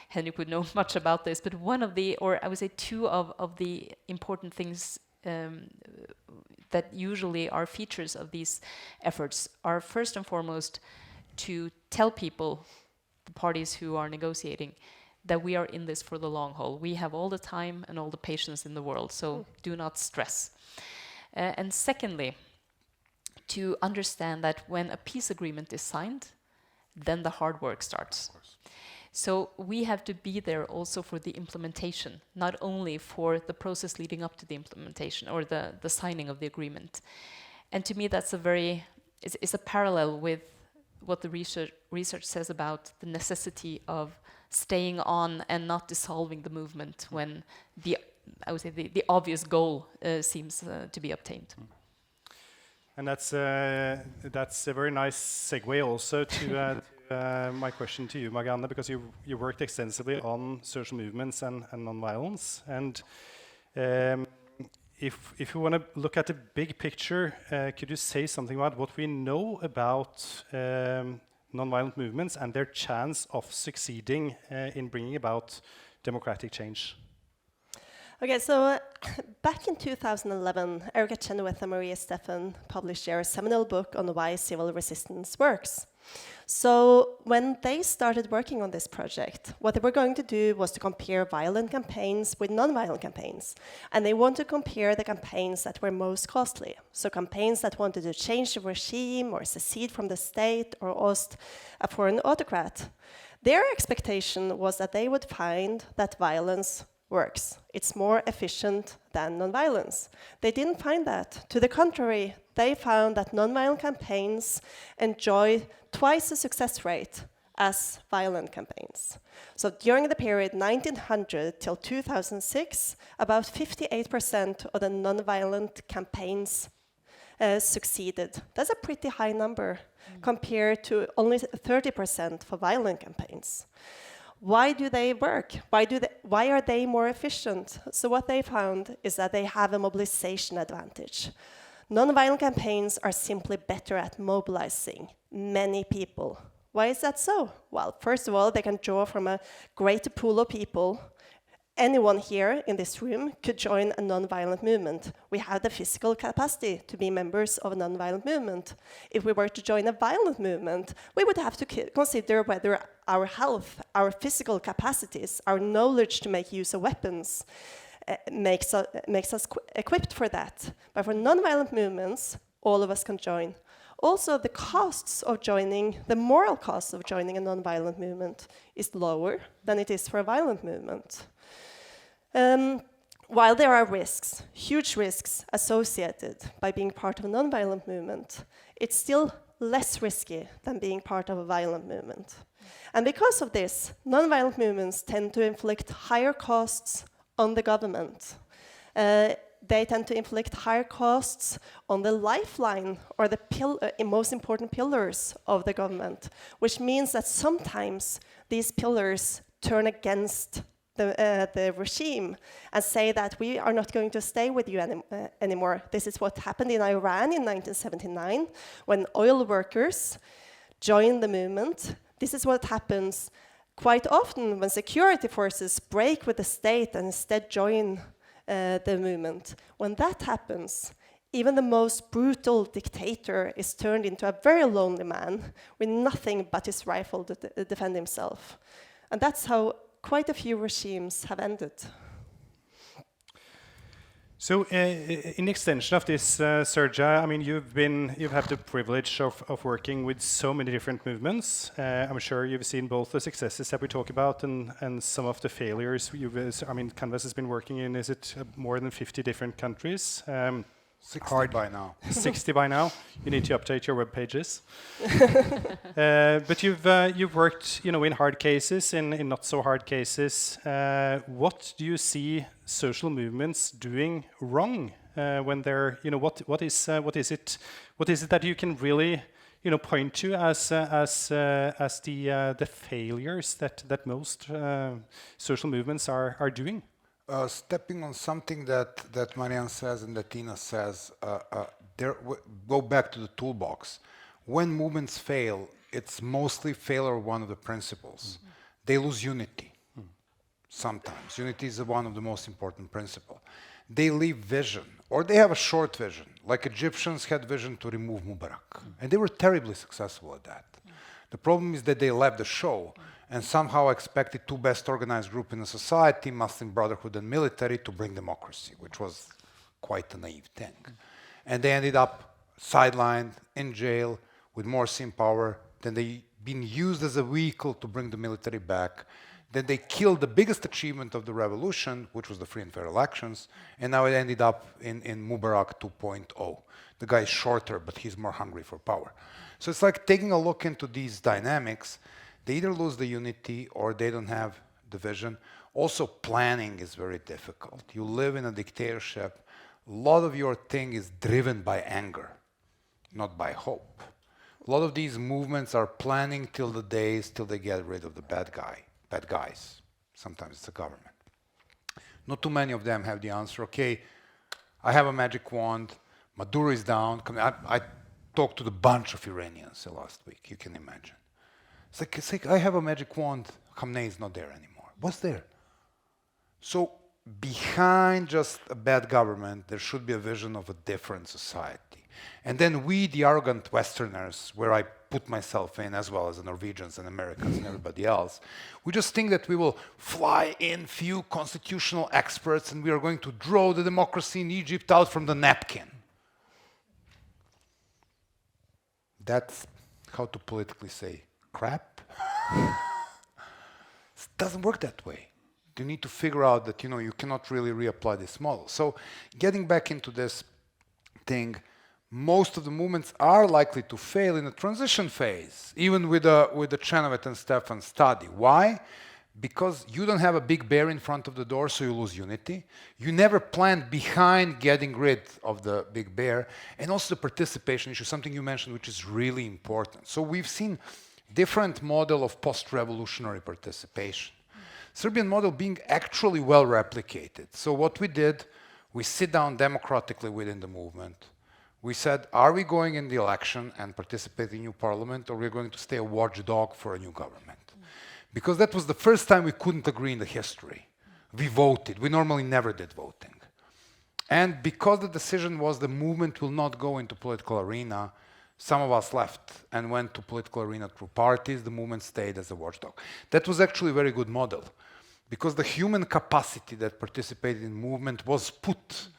Henrik would know much about this, but one of the, or I would say two of the important things that usually are features of these efforts are first and foremost to tell people, the parties who are negotiating, that we are in this for the long haul. We have all the time and all the patience in the world, so do not stress. And secondly, to understand that when a peace agreement is signed, then the hard work starts. So we have to be there also for the implementation, not only for the process leading up to the implementation or the signing of the agreement. And to me, that's it's a parallel with what the research says about the necessity of staying on and not dissolving the movement when I would say the obvious goal seems to be obtained. And that's a very nice segue also to my question to you, Marianne, because you worked extensively on social movements and nonviolence. And if you want to look at the big picture, could you say something about what we know about nonviolent movements and their chance of succeeding in bringing about democratic change? Okay, so back in 2011, Erika Chenoweth and Maria Steffen published their seminal book on why civil resistance works. So when they started working on this project, what they were going to do was to compare violent campaigns with non-violent campaigns. And they want to compare the campaigns that were most costly. So campaigns that wanted to change the regime or secede from the state or oust a foreign autocrat. Their expectation was that they would find that violence works. It's more efficient than nonviolence. They didn't find that. To the contrary, they found that nonviolent campaigns enjoy twice the success rate as violent campaigns. So during the period 1900 till 2006, about 58% of the nonviolent campaigns succeeded. That's a pretty high number compared to only 30% for violent campaigns. Why do they work? Why are they more efficient? So what they found is that they have a mobilization advantage. Nonviolent campaigns are simply better at mobilizing many people. Why is that so? Well, first of all, they can draw from a greater pool of people. Anyone here in this room could join a nonviolent movement. We have the physical capacity to be members of a nonviolent movement. If we were to join a violent movement, we would have to consider whether our health, our physical capacities, our knowledge to make use of weapons makes us equipped for that. But for nonviolent movements, all of us can join. Also, the costs of joining, the moral cost of joining a nonviolent movement is lower than it is for a violent movement. While there are risks, huge risks associated by being part of a nonviolent movement, it's still less risky than being part of a violent movement. And because of this, nonviolent movements tend to inflict higher costs on the government. They tend to inflict higher costs on the lifeline or the most important pillars of the government, which means that sometimes these pillars turn against the regime and say that we are not going to stay with you anymore. This is what happened in Iran in 1979 when oil workers joined the movement This is what happens quite often when security forces break with the state and instead join the movement. When that happens, even the most brutal dictator is turned into a very lonely man with nothing but his rifle to defend himself. And that's how quite a few regimes have ended. So, in extension of this, Srdja, I mean, you've had the privilege of working with so many different movements. I'm sure you've seen both the successes that we talk about and some of the failures. I mean, Canvas has been working in, is it more than 50 different countries? 60 by now. 60 by now. You need to update your web pages. But you've worked, you know, in hard cases, in not so hard cases. What do you see social movements doing wrong when they're, you know, what is it that you can really, you know, point to as the failures that most social movements are doing? Stepping on something that Marianne says and that Tina says, go back to the toolbox. When movements fail, it's mostly failure of one of the principles. They lose unity. Sometimes. Unity is one of the most important principles. They leave vision, or they have a short vision, like Egyptians had vision to remove Mubarak. And they were terribly successful at that. The problem is that they left the show and somehow expected two best organized groups in a society, Muslim Brotherhood and military, to bring democracy, which was quite a naive thing. And they ended up sidelined, in jail, with Morsi in power. Then they been used as a vehicle to bring the military back. Then they killed the biggest achievement of the revolution, which was the free and fair elections, and now it ended up in Mubarak 2.0. The guy is shorter, but he's more hungry for power. So it's like taking a look into these dynamics. They either lose the unity or they don't have the vision. Also, planning is very difficult. You live in a dictatorship. A lot of your thing is driven by anger, not by hope. A lot of these movements are planning till the days till they get rid of the bad guys. Sometimes it's the government. Not too many of them have the answer. Okay, I have a magic wand. Maduro is down. I talked to the bunch of Iranians last week. You can imagine. It's like I have a magic wand. Khamenei is not there anymore. What's there? So behind just a bad government, there should be a vision of a different society. And then we, the arrogant Westerners, where I put myself in, as well as the Norwegians and Americans and everybody else, we just think that we will fly in few constitutional experts and we are going to draw the democracy in Egypt out from the napkin. That's how to politically say crap. It doesn't work that way. You need to figure out that, you know, you cannot really reapply this model. So getting back into this thing, most of the movements are likely to fail in a transition phase, even with the Chenoweth and Stefan study. Why? Because you don't have a big bear in front of the door, so you lose unity. You never planned behind getting rid of the big bear. And also the participation issue, something you mentioned, which is really important. So we've seen different model of post-revolutionary participation. Serbian model being actually well replicated. So what we did, we sit down democratically within the movement. We said, are we going in the election and participate in new parliament, or are we going to stay a watchdog for a new government? Because that was the first time we couldn't agree in the history. We voted. We normally never did voting. And because the decision was the movement will not go into political arena, some of us left and went to political arena through parties. The movement stayed as a watchdog. That was actually a very good model, because the human capacity that participated in movement was put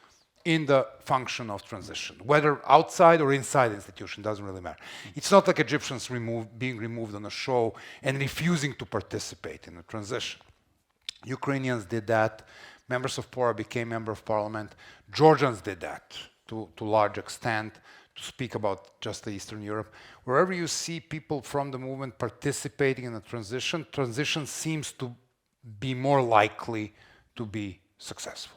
in the function of transition, whether outside or inside the institution, doesn't really matter. It's not like Egyptians being removed on a show and refusing to participate in the transition. Ukrainians did that. Members of PORA became member of parliament. Georgians did that to large extent, to speak about just the Eastern Europe. Wherever you see people from the movement participating in a transition seems to be more likely to be successful.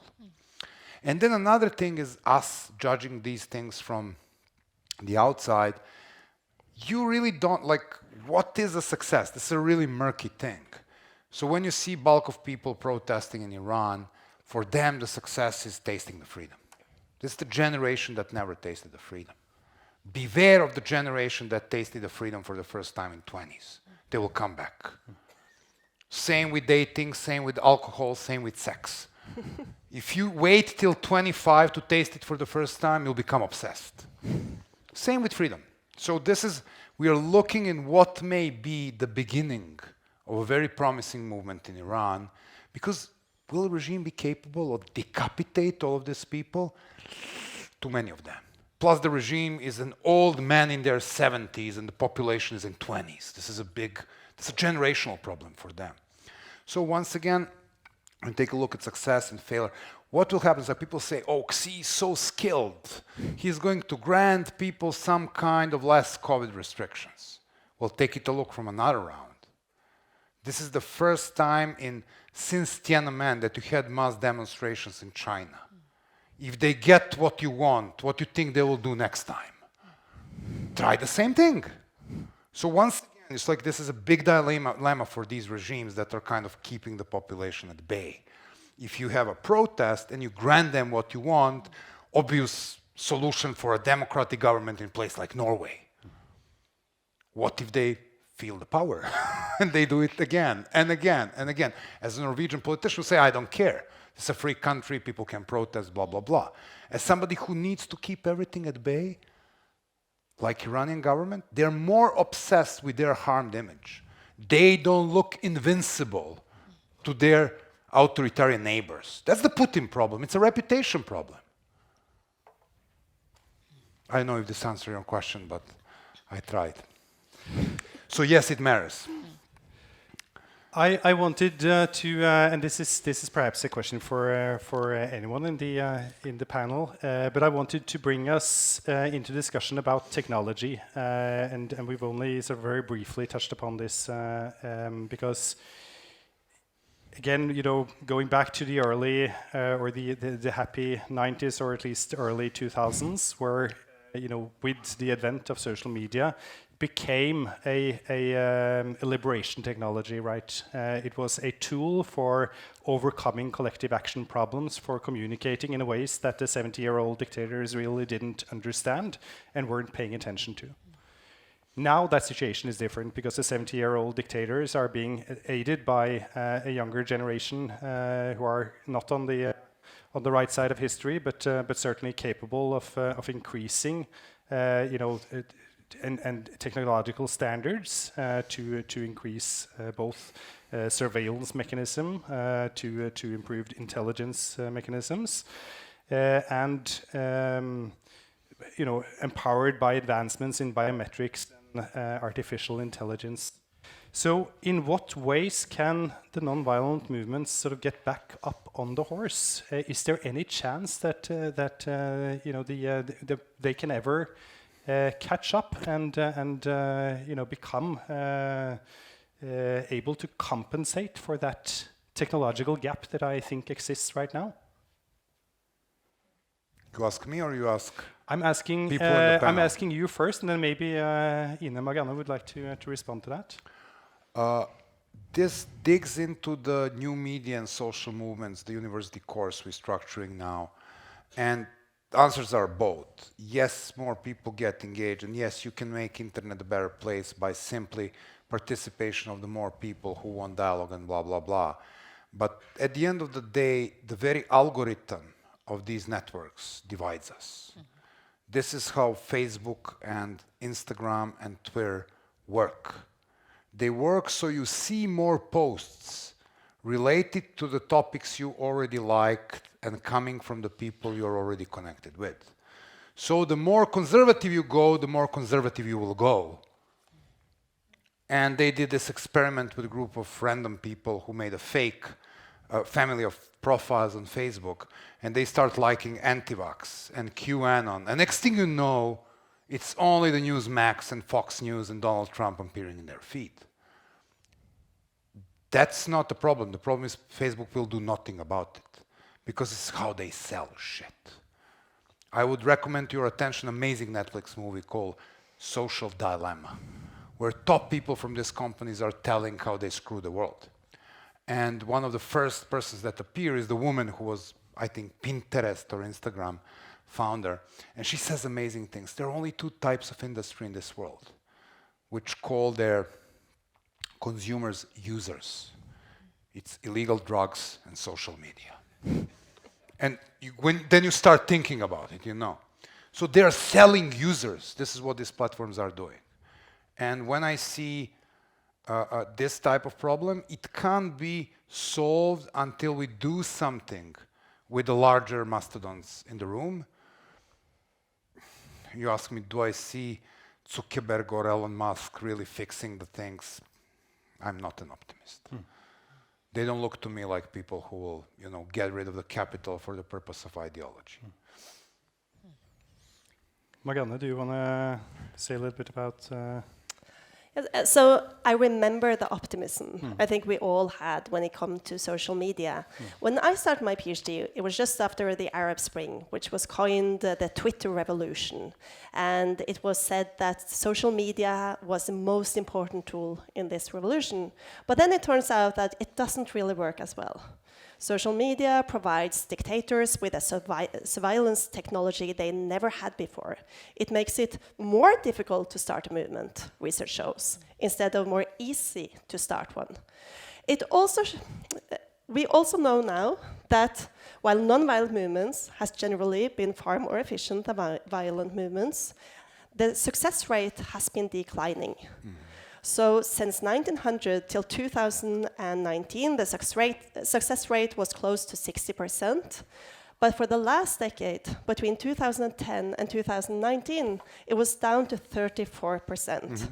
And then another thing is us judging these things from the outside. You really don't, like, what is a success? This is a really murky thing. So when you see bulk of people protesting in Iran, for them the success is tasting the freedom. This is the generation that never tasted the freedom. Beware of the generation that tasted the freedom for the first time in 20s. they will come back. Same with dating, same with alcohol, same with sex. If you wait till 25 to taste it for the first time, you'll become obsessed. Same with freedom. So we are looking in what may be the beginning of a very promising movement in Iran, because will the regime be capable of decapitate all of these people? Too many of them. Plus the regime is an old man in their 70s and the population is in 20s. This is a generational problem for them. So once again, and take a look at success and failure. What will happen is that people say, oh, Xi is so skilled. He's going to grant people some kind of less COVID restrictions. Well, take it a look from another round. This is the first time since Tiananmen that you had mass demonstrations in China. If they get what you want, what you think they will do next time? Try the same thing. So once again, it's like this is a big dilemma for these regimes that are kind of keeping the population at bay. If you have a protest and you grant them what you want, obvious solution for a democratic government in place like Norway. What if they feel the power and they do it again and again and again? As a Norwegian politician will say, I don't care. It's a free country, people can protest, blah, blah, blah. As somebody who needs to keep everything at bay, like Iranian government, they're more obsessed with their harmed image. They don't look invincible to their authoritarian neighbors. That's the Putin problem. It's a reputation problem. I don't know if this answers your question, but I tried. So yes, it matters. I wanted to, and this is perhaps a question for anyone in the panel, but I wanted to bring us into discussion about technology, and we've only sort of very briefly touched upon this because, again, going back to the early or the happy 90s or at least early 2000s, where with the advent of social media, became a liberation technology, right? It was a tool for overcoming collective action problems, for communicating in ways that the 70-year-old dictators really didn't understand and weren't paying attention to. Now that situation is different because the 70-year-old dictators are being aided by a younger generation who are not on the right side of history, but certainly capable of increasing, and technological standards to increase both surveillance mechanism, to improved intelligence mechanisms, and empowered by advancements in biometrics and artificial intelligence. So, in what ways can the nonviolent movements sort of get back up on the horse? Is there any chance that they can ever catch up and become able to compensate for that technological gap that I think exists right now? You ask me or you ask? I'm asking. People in the panel. I'm asking you first, and then maybe Ine Marianne would like to respond to that. This digs into the new media and social movements, the university course restructuring now, and answers are both. Yes, more people get engaged, and yes, you can make internet a better place by simply participation of the more people who want dialogue and blah, blah, blah. But at the end of the day, the very algorithm of these networks divides us. Mm-hmm. This is how Facebook and Instagram and Twitter work. They work so you see more posts related to the topics you already liked and coming from the people you're already connected with. So the more conservative you go, the more conservative you will go. And they did this experiment with a group of random people who made a fake family of profiles on Facebook, and they start liking anti-vax and QAnon. And next thing you know, it's only the Newsmax and Fox News and Donald Trump appearing in their feed. That's not the problem. The problem is Facebook will do nothing about it because it's how they sell shit. I would recommend to your attention an amazing Netflix movie called Social Dilemma, where top people from these companies are telling how they screw the world. And one of the first persons that appear is the woman who was, I think, Pinterest or Instagram founder. And she says amazing things. There are only two types of industry in this world, which call their consumers, users. It's illegal drugs and social media. And then you start thinking about it, you know. So they are selling users. This is what these platforms are doing. And when I see this type of problem, it can't be solved until we do something with the larger mastodons in the room. You ask me, do I see Zuckerberg or Elon Musk really fixing the things? I'm not an optimist. They don't look to me like people who will, you know, get rid of the capital for the purpose of ideology. Marianne, do you want to say a little bit about... So I remember the optimism I think we all had when it comes to social media. When I started my PhD, it was just after the Arab Spring, which was coined the Twitter revolution. And it was said that social media was the most important tool in this revolution. But then it turns out that it doesn't really work as well. Social media provides dictators with a surveillance technology they never had before. It makes it more difficult to start a movement, research shows, instead of more easy to start one. We also know now that while non-violent movements has generally been far more efficient than violent movements, the success rate has been declining. So since 1900 till 2019, the success rate was close to 60%. But for the last decade, between 2010 and 2019, it was down to 34%.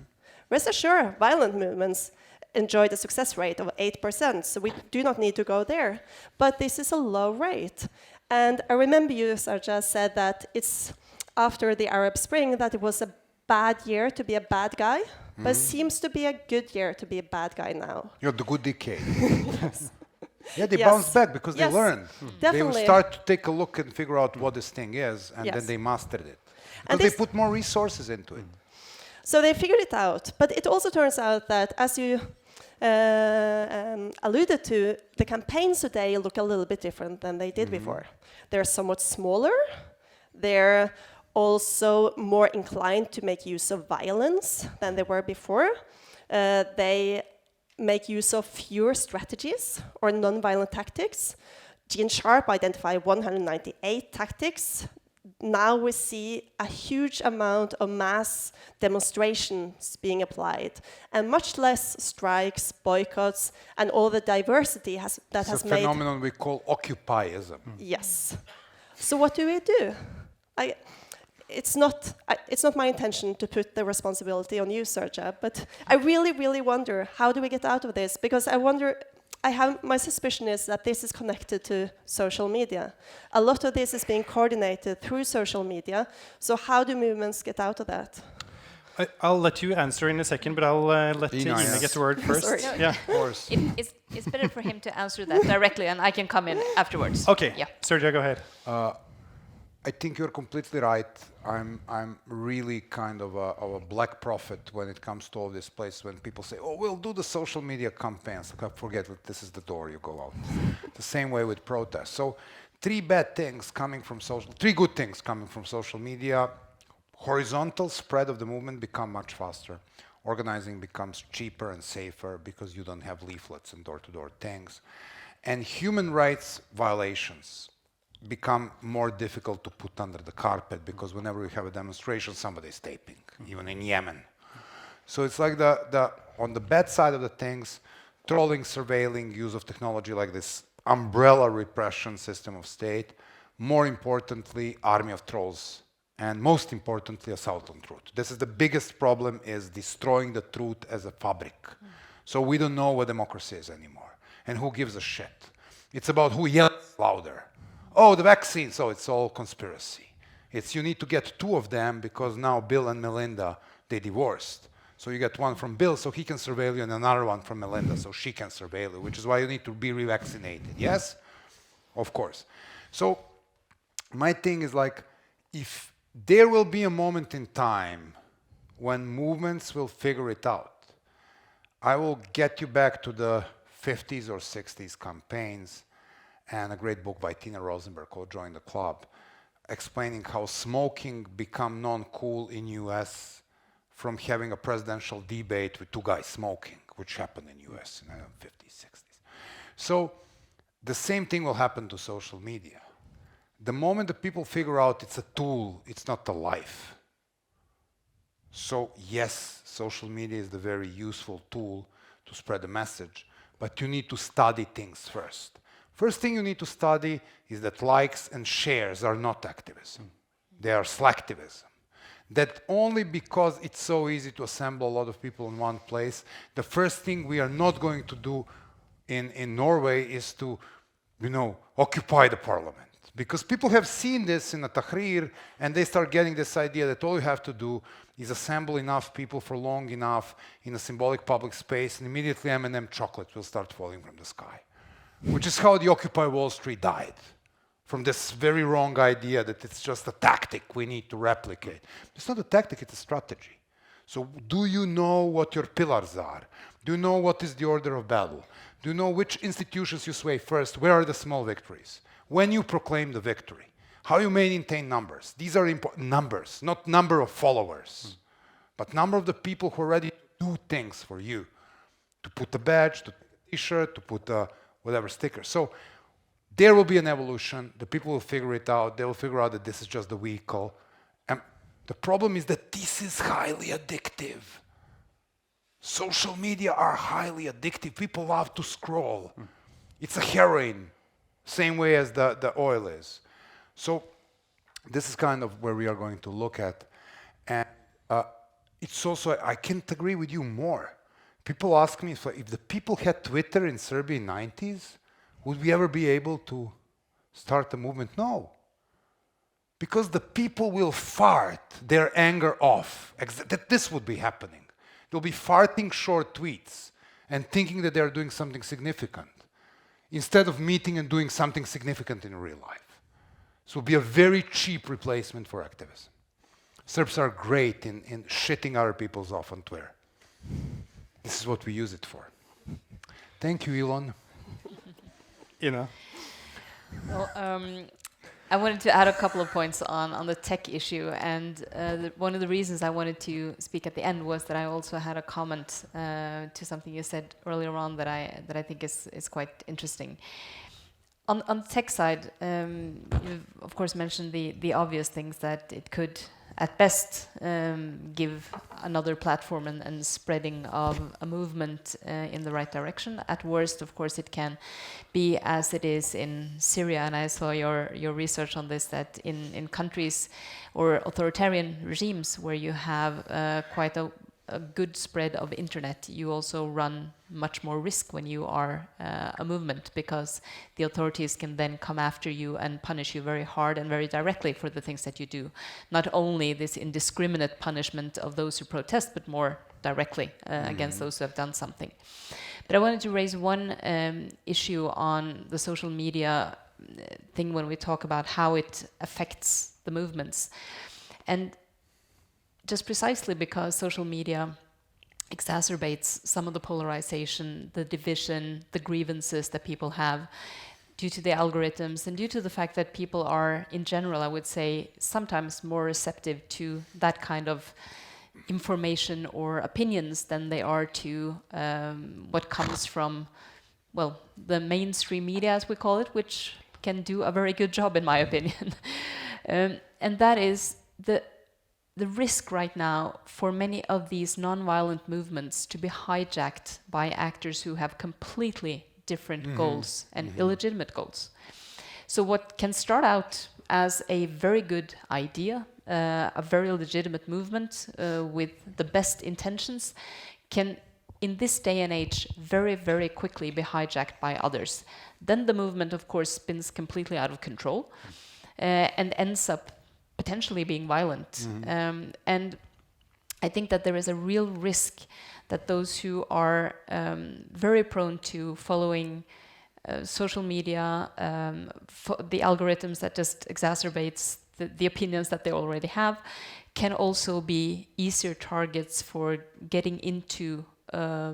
Rest assured, violent movements enjoyed a success rate of 8%, so we do not need to go there. But this is a low rate. And I remember you, Srdja, said that it's after the Arab Spring that it was a bad year to be a bad guy. But it seems to be a good year to be a bad guy now. You're the good decade. Yeah, they bounce back because they learned. They will start to take a look and figure out what this thing is, and then they mastered it. Because they put more resources into it. So they figured it out. But it also turns out that, as you alluded to, the campaigns today look a little bit different than they did before. They're somewhat smaller. They're also more inclined to make use of violence than they were before. They make use of fewer strategies or non-violent tactics. Gene Sharp identified 198 tactics. Now we see a huge amount of mass demonstrations being applied, and much less strikes, boycotts, and all the diversity that has made... It's a phenomenon we call occupyism. Yes. So what do we do? It's not my intention to put the responsibility on you, Srdja, but I really, really wonder, how do we get out of this? Because my suspicion is that this is connected to social media. A lot of this is being coordinated through social media, so how do movements get out of that? I'll let you answer in a second, but I'll let Ina get the word first. Sorry. Yeah, of course. It's better for him to answer that directly, and I can come in afterwards. Okay, yeah. Srdja, go ahead. I think you're completely right. I'm really kind of a black prophet when it comes to all this place when people say, oh, we'll do the social media campaigns. Forget it, this is the door, you go out. The same way with protests. So three good things coming from social media. Horizontal spread of the movement become much faster. Organizing becomes cheaper and safer because you don't have leaflets and door-to-door things. And human rights violations become more difficult to put under the carpet because whenever we have a demonstration, somebody's taping, even in Yemen. So it's like on the bad side of the things, trolling, surveilling, use of technology like this umbrella repression system of state, more importantly, army of trolls, and most importantly, assault on truth. This is the biggest problem, is destroying the truth as a fabric. So we don't know what democracy is anymore, and who gives a shit. It's about who yells louder. Oh, the vaccine, so it's all conspiracy. It's you need to get two of them because now Bill and Melinda, they divorced. So you get one from Bill so he can surveil you and another one from Melinda so she can surveil you, which is why you need to be revaccinated. Yes? Of course. So my thing is like, if there will be a moment in time when movements will figure it out, I will get you back to the 50s or 60s campaigns and a great book by Tina Rosenberg called Join the Club, explaining how smoking became non-cool in US from having a presidential debate with two guys smoking, which happened in US in the 50s, 60s. So the same thing will happen to social media. The moment that people figure out it's a tool, it's not a life. So yes, social media is the very useful tool to spread the message, but you need to study things first. First thing you need to study is that likes and shares are not activism. They are slacktivism. That only because it's so easy to assemble a lot of people in one place, the first thing we are not going to do in Norway is to, occupy the parliament. Because people have seen this in a Tahrir, and they start getting this idea that all you have to do is assemble enough people for long enough in a symbolic public space, and immediately M&M chocolates will start falling from the sky. Which is how the Occupy Wall Street died. From this very wrong idea that it's just a tactic we need to replicate. It's not a tactic, it's a strategy. So do you know what your pillars are? Do you know what is the order of battle? Do you know which institutions you sway first? Where are the small victories? When you proclaim the victory, how you maintain numbers. These are important numbers, not number of followers, but number of the people who are ready to do things for you. To put a badge, to put a t-shirt, to put a whatever sticker. So there will be an evolution. The people will figure it out. They will figure out that this is just the vehicle. And the problem is that this is highly addictive. Social media are highly addictive. People love to scroll. It's a heroin, same way as the oil is. So this is kind of where we are going to look at. And it's also, I can't agree with you more. People ask me, if the people had Twitter in Serbia in the 90s, would we ever be able to start a movement? No. Because the people will fart their anger off. That this would be happening. They'll be farting short tweets and thinking that they're doing something significant, instead of meeting and doing something significant in real life. So it will be a very cheap replacement for activism. Serbs are great in shitting other people's off on Twitter. This is what we use it for. Thank you, Elon. Well, I wanted to add a couple of points on the tech issue, and one of the reasons I wanted to speak at the end was that I also had a comment to something you said earlier on that I think is quite interesting. On the tech side, you've of course mentioned the obvious things, that it could at best give another platform and spreading of a movement in the right direction. At worst, of course, it can be as it is in Syria, and I saw your research on this, that in countries or authoritarian regimes where you have quite a good spread of internet, you also run much more risk when you are a movement, because the authorities can then come after you and punish you very hard and very directly for the things that you do. Not only this indiscriminate punishment of those who protest, but more directly against those who have done something. But I wanted to raise one issue on the social media thing when we talk about how it affects the movements. And just precisely because social media exacerbates some of the polarization, the division, the grievances that people have due to the algorithms, and due to the fact that people are, in general, I would say, sometimes more receptive to that kind of information or opinions than they are to what comes from, well, the mainstream media, as we call it, which can do a very good job, in my opinion. And that is the risk right now for many of these non-violent movements to be hijacked by actors who have completely different goals and illegitimate goals. So what can start out as a very good idea, a very legitimate movement with the best intentions, can, in this day and age, very, very quickly be hijacked by others. Then the movement, of course, spins completely out of control and ends up potentially being violent. And I think that there is a real risk that those who are very prone to following social media, the algorithms that just exacerbates the opinions that they already have, can also be easier targets for getting into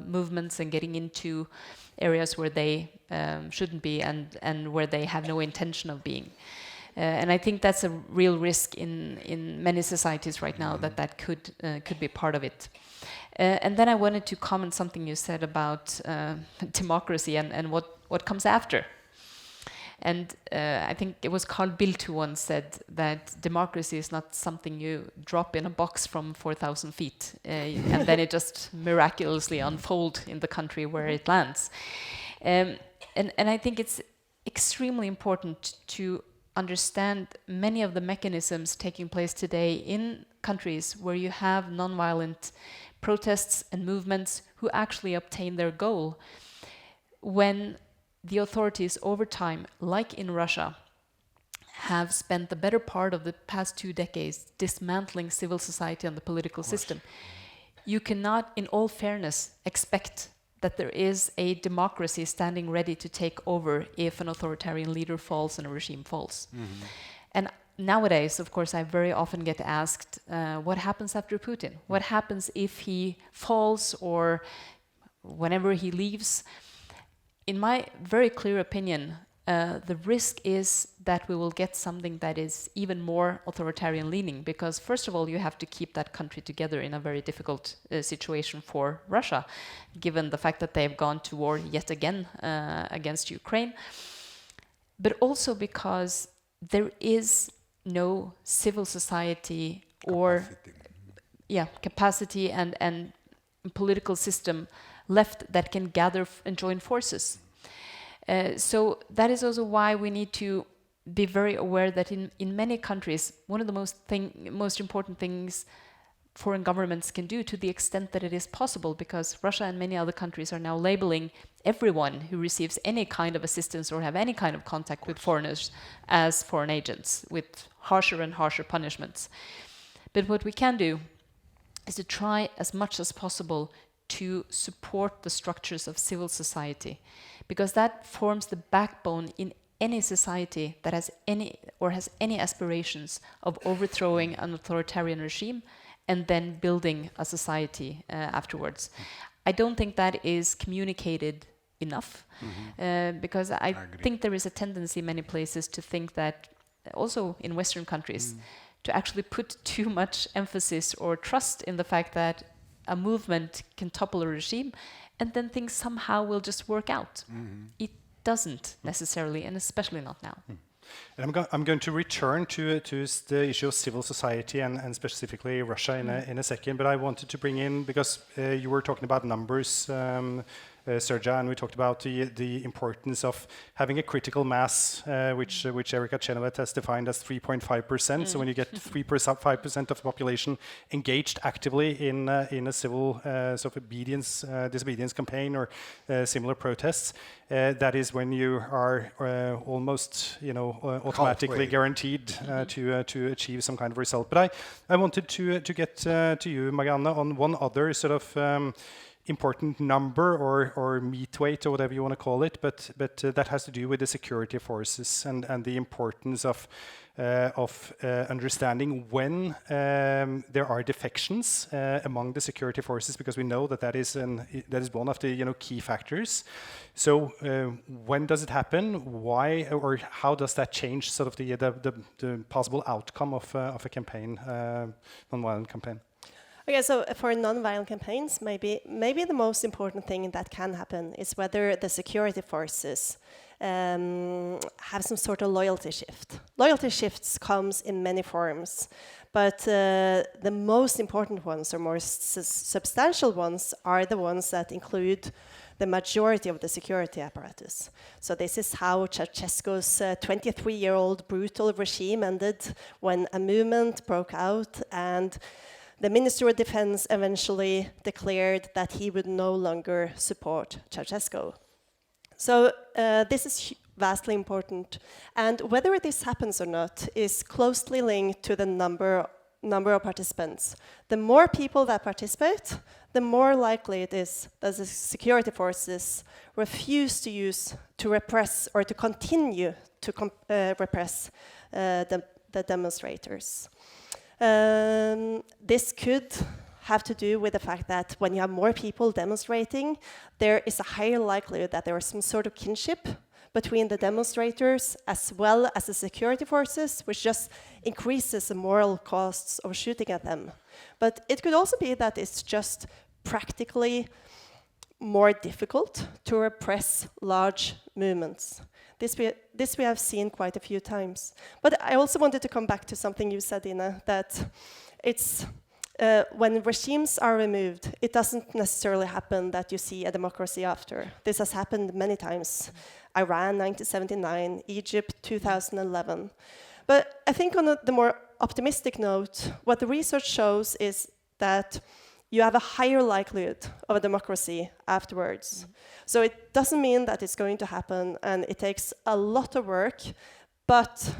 movements and getting into areas where they shouldn't be and where they have no intention of being. And I think that's a real risk in many societies right now, that could be part of it. And then I wanted to comment something you said about democracy and what comes after. And I think it was Carl Bildt who once said that democracy is not something you drop in a box from 4,000 feet and then it just miraculously unfolds in the country where it lands. And I think it's extremely important to understand many of the mechanisms taking place today in countries where you have nonviolent protests and movements who actually obtain their goal when the authorities over time, like in Russia, have spent the better part of the past 2 decades dismantling civil society and the political system. You cannot, in all fairness, expect that there is a democracy standing ready to take over if an authoritarian leader falls and a regime falls. And nowadays, of course, I very often get asked, what happens after Putin? What happens if he falls or whenever he leaves? In my very clear opinion, the risk is that we will get something that is even more authoritarian leaning, because first of all, you have to keep that country together in a very difficult situation for Russia, given the fact that they've gone to war yet again against Ukraine, but also because there is no civil society or capacity and political system left that can gather and join forces. So that is also why we need to be very aware that in many countries, one of the most important things foreign governments can do, to the extent that it is possible, because Russia and many other countries are now labeling everyone who receives any kind of assistance or have any kind of contact with foreigners as foreign agents, with harsher and harsher punishments. But what we can do is to try as much as possible to support the structures of civil society, because that forms the backbone in any society that has any aspirations of overthrowing an authoritarian regime and then building a society afterwards. I don't think that is communicated enough, because I think there is a tendency in many places to think that, also in Western countries, to actually put too much emphasis or trust in the fact that a movement can topple a regime and then things somehow will just work out. It doesn't necessarily, and especially not now. And I'm going to return to the issue of civil society and specifically Russia in a second, but I wanted to bring in, because you were talking about numbers, Srdja, and we talked about the importance of having a critical mass, which Erika Chenoweth has defined as 3.5%. So when you get 5% of the population engaged actively in a civil sort of disobedience campaign or similar protests, that is when you are almost, automatically guaranteed to achieve some kind of result. But I wanted to get to you, Marianne, on one other sort of important number or meat weight or whatever you want to call it, but that has to do with the security forces and the importance of understanding when there are defections among the security forces, because we know that is one of the key factors. So when does it happen? Why or how does that change sort of the possible outcome of a campaign, non-violent campaign? Okay, so for non-violent campaigns, maybe the most important thing that can happen is whether the security forces have some sort of loyalty shift. Loyalty shifts comes in many forms, but the most important ones, or more substantial ones, are the ones that include the majority of the security apparatus. So this is how Ceausescu's 23-year-old brutal regime ended, when a movement broke out and the Ministry of Defense eventually declared that he would no longer support Ceausescu. So this is vastly important, and whether this happens or not is closely linked to the number of participants. The more people that participate, the more likely it is that the security forces refuse to repress or to continue to repress the demonstrators. This could have to do with the fact that when you have more people demonstrating, there is a higher likelihood that there is some sort of kinship between the demonstrators as well as the security forces, which just increases the moral costs of shooting at them. But it could also be that it's just practically more difficult to repress large movements. This we have seen quite a few times. But I also wanted to come back to something you said, Ine, that it's when regimes are removed, it doesn't necessarily happen that you see a democracy after. This has happened many times. Iran, 1979, Egypt, 2011. But I think on the more optimistic note, what the research shows is that you have a higher likelihood of a democracy afterwards. So it doesn't mean that it's going to happen, and it takes a lot of work, but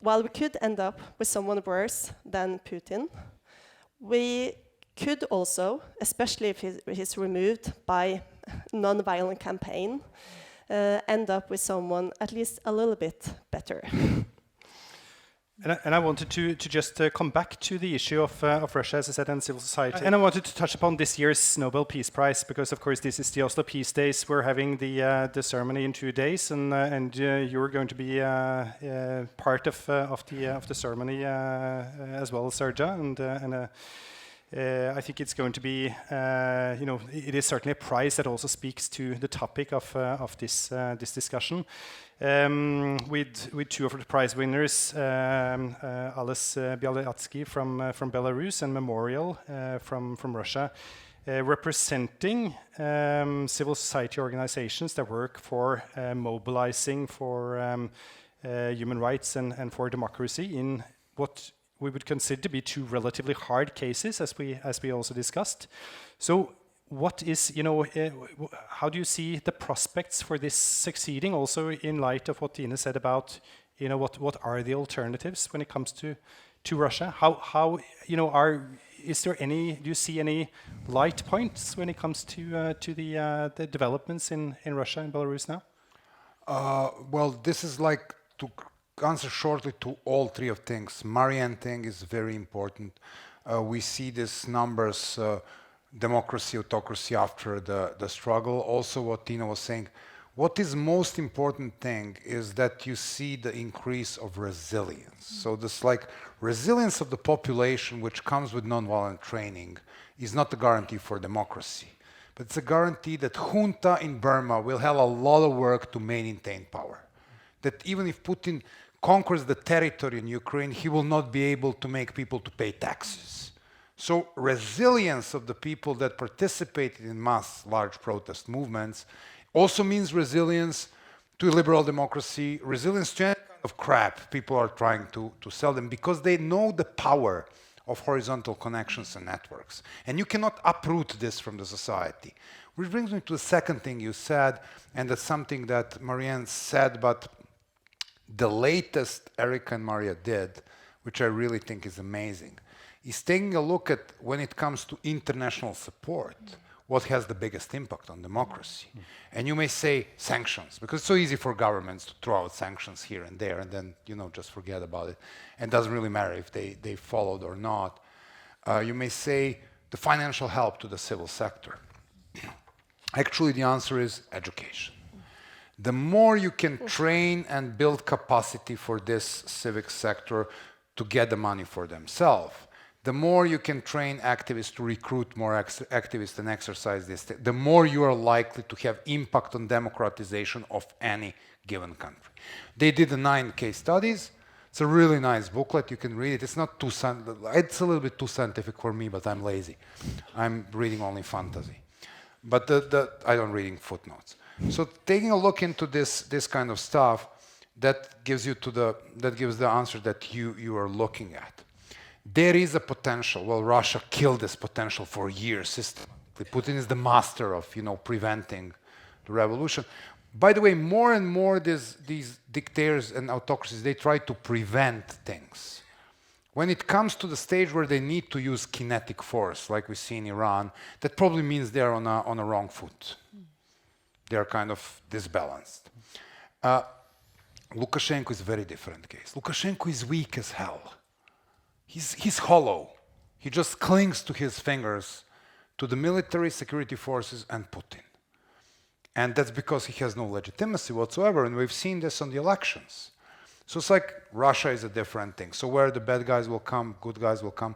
while we could end up with someone worse than Putin, we could also, especially if he's removed by non-violent campaign, end up with someone at least a little bit better. And I wanted to just come back to the issue of Russia, as I said, and civil society. And I wanted to touch upon this year's Nobel Peace Prize, because, of course, this is the Oslo Peace Days. We're having the ceremony in 2 days, and you're going to be part of the ceremony as well, Srdja. And I think it's going to be, it is certainly a prize that also speaks to the topic of this discussion. With two of the prize winners, Ales Bialyatsky from Belarus and Memorial from Russia, representing civil society organizations that work for mobilizing for human rights and for democracy in what we would consider to be 2 relatively hard cases, as we also discussed. So, what is, how do you see the prospects for this succeeding, also in light of what Ine said about, what are the alternatives when it comes to Russia? How is there any? Do you see any light points when it comes to the developments in Russia and Belarus now? Well, this is like to answer shortly to all 3 of things. Marianne thing is very important. We see these numbers. Democracy, autocracy after the struggle. Also what Tina was saying, what is most important thing is that you see the increase of resilience. So this like resilience of the population, which comes with nonviolent training, is not a guarantee for democracy, but it's a guarantee that junta in Burma will have a lot of work to maintain power. That even if Putin conquers the territory in Ukraine, he will not be able to make people to pay taxes. So resilience of the people that participated in mass large protest movements also means resilience to liberal democracy, resilience to any kind of crap people are trying to sell them, because they know the power of horizontal connections and networks. And you cannot uproot this from the society. Which brings me to the second thing you said, and that's something that Marianne said, but the latest Erica and Maria did, which I really think is amazing, is taking a look at, when it comes to international support, what has the biggest impact on democracy. And you may say sanctions, because it's so easy for governments to throw out sanctions here and there and then, just forget about it. And it doesn't really matter if they followed or not. You may say the financial help to the civil sector. Actually, the answer is education. The more you can train and build capacity for this civic sector to get the money for themselves, the more you can train activists to recruit more activists and exercise this, the more you are likely to have impact on democratization of any given country. They did 9 case studies. It's a really nice booklet. You can read it. It's not it's a little bit too scientific for me, but I'm lazy. I'm reading only fantasy. But I don't reading footnotes. So taking a look into this kind of stuff, that gives the answer that you are looking at. There is a potential. Well, Russia killed this potential for years systematically. Putin is the master of, preventing the revolution. By the way, more and more these dictators and autocracies, they try to prevent things. When it comes to the stage where they need to use kinetic force, like we see in Iran, that probably means they're on a wrong foot. They're kind of disbalanced. Lukashenko is a very different case. Lukashenko is weak as hell. He's hollow. He just clings to his fingers, to the military, security forces, and Putin. And that's because he has no legitimacy whatsoever, and we've seen this on the elections. So it's like Russia is a different thing. So where the bad guys will come, good guys will come,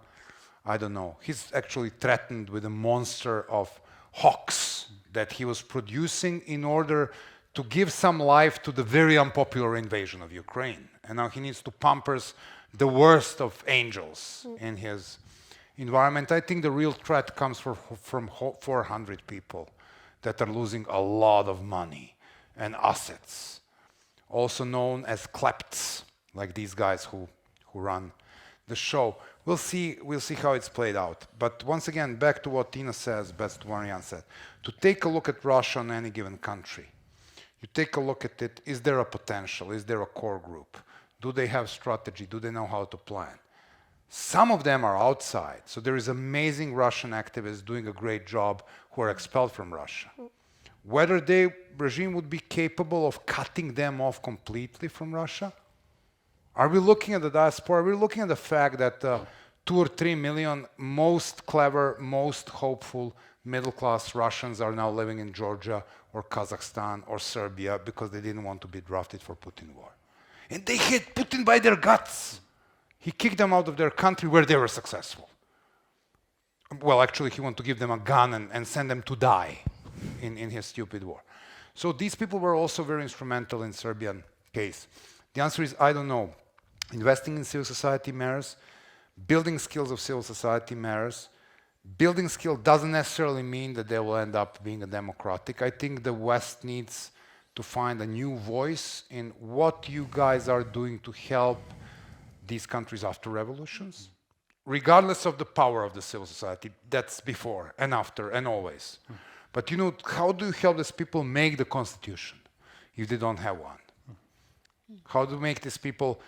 I don't know. He's actually threatened with a monster of hoax that he was producing in order to give some life to the very unpopular invasion of Ukraine. And now he needs to pampers the worst of angels in his environment. I think the real threat comes from 400 people that are losing a lot of money and assets, also known as klepts, like these guys who run the show. We'll see how it's played out. But once again, back to what Tina says, best Marianne said, to take a look at Russia on any given country. You take a look at it, is there a potential? Is there a core group? Do they have strategy? Do they know how to plan? Some of them are outside. So there is amazing Russian activists doing a great job who are expelled from Russia. Whether the regime would be capable of cutting them off completely from Russia? Are we looking at the diaspora? Are we looking at the fact that 2 or 3 million most clever, most hopeful middle-class Russians are now living in Georgia or Kazakhstan or Serbia because they didn't want to be drafted for Putin war? And they hit Putin by their guts. He kicked them out of their country where they were successful. Well, actually, he wanted to give them a gun and send them to die in his stupid war. So these people were also very instrumental in Serbian case. The answer is, I don't know. Investing in civil society matters. Building skills of civil society matters. Building skill doesn't necessarily mean that they will end up being a democratic. I think the West needs to find a new voice in what you guys are doing to help these countries after revolutions, regardless of the power of the civil society. That's before and after and always. But you know, how do you help these people make the constitution if they don't have one? How do you make these people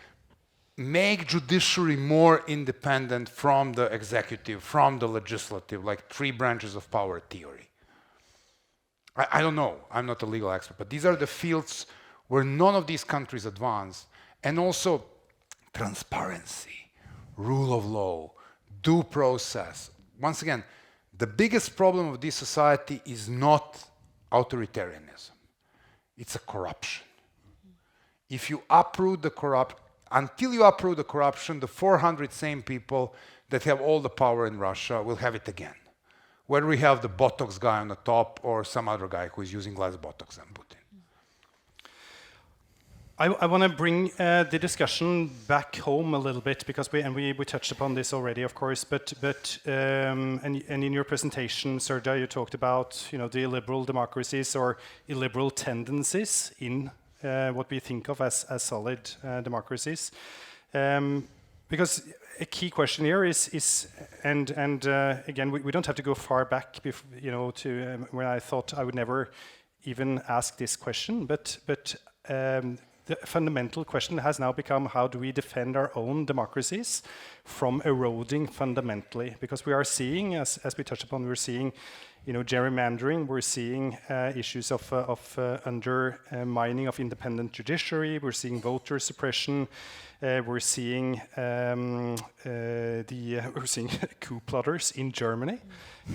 make judiciary more independent from the executive, from the legislative, like 3 branches of power theory? I don't know, I'm not a legal expert, but these are the fields where none of these countries advance. And also transparency, rule of law, due process. Once again, the biggest problem of this society is not authoritarianism, it's a corruption. If you uproot until you uproot the corruption, the 400 same people that have all the power in Russia will have it again. Whether we have the Botox guy on the top or some other guy who is using less Botox than Putin. I want to bring the discussion back home a little bit because we touched upon this already, of course. But in your presentation, Srdja, you talked about the illiberal democracies or illiberal tendencies in what we think of as solid democracies, because a key question here is again we don't have to go far back, to when I thought I would never even ask this question, but the fundamental question has now become, how do we defend our own democracies from eroding fundamentally? Because we are seeing, as we touched upon, we're seeing gerrymandering, we're seeing issues of undermining of independent judiciary, we're seeing voter suppression, we're seeing coup plotters in Germany,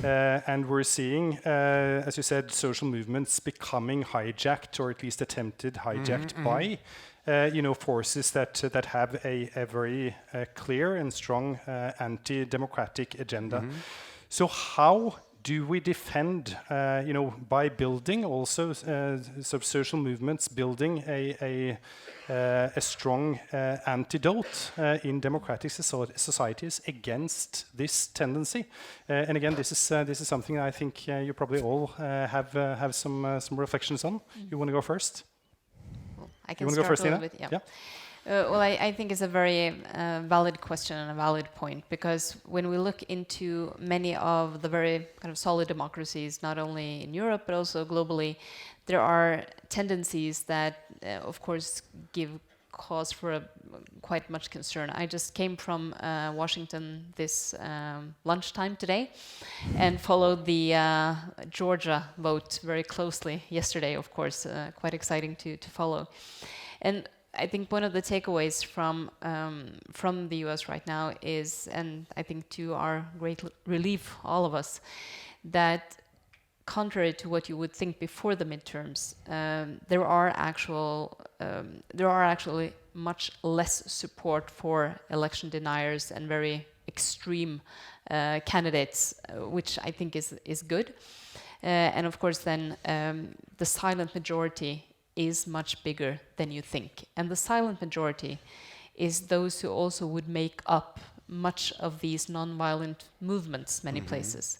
and we're seeing, as you said, social movements becoming hijacked, or at least attempted hijacked by forces that have a very clear and strong anti-democratic agenda. So how do we defend, by building also social movements, building a strong antidote in democratic societies against this tendency? And again, this is something I think you probably all have some reflections on. You want to go first? Well, I can start a little bit. Yeah. Well, I think it's a very valid question and a valid point, because when we look into many of the very kind of solid democracies, not only in Europe but also globally, there are tendencies that, of course, give cause for quite much concern. I just came from Washington this lunchtime today and followed the Georgia vote very closely yesterday, of course, quite exciting to follow. And I think one of the takeaways from the US right now is, and I think to our great relief, all of us, that contrary to what you would think before the midterms, there are actually much less support for election deniers and very extreme candidates, which I think is good. And of course, then the silent majority is much bigger than you think. And the silent majority is those who also would make up much of these non-violent movements many places.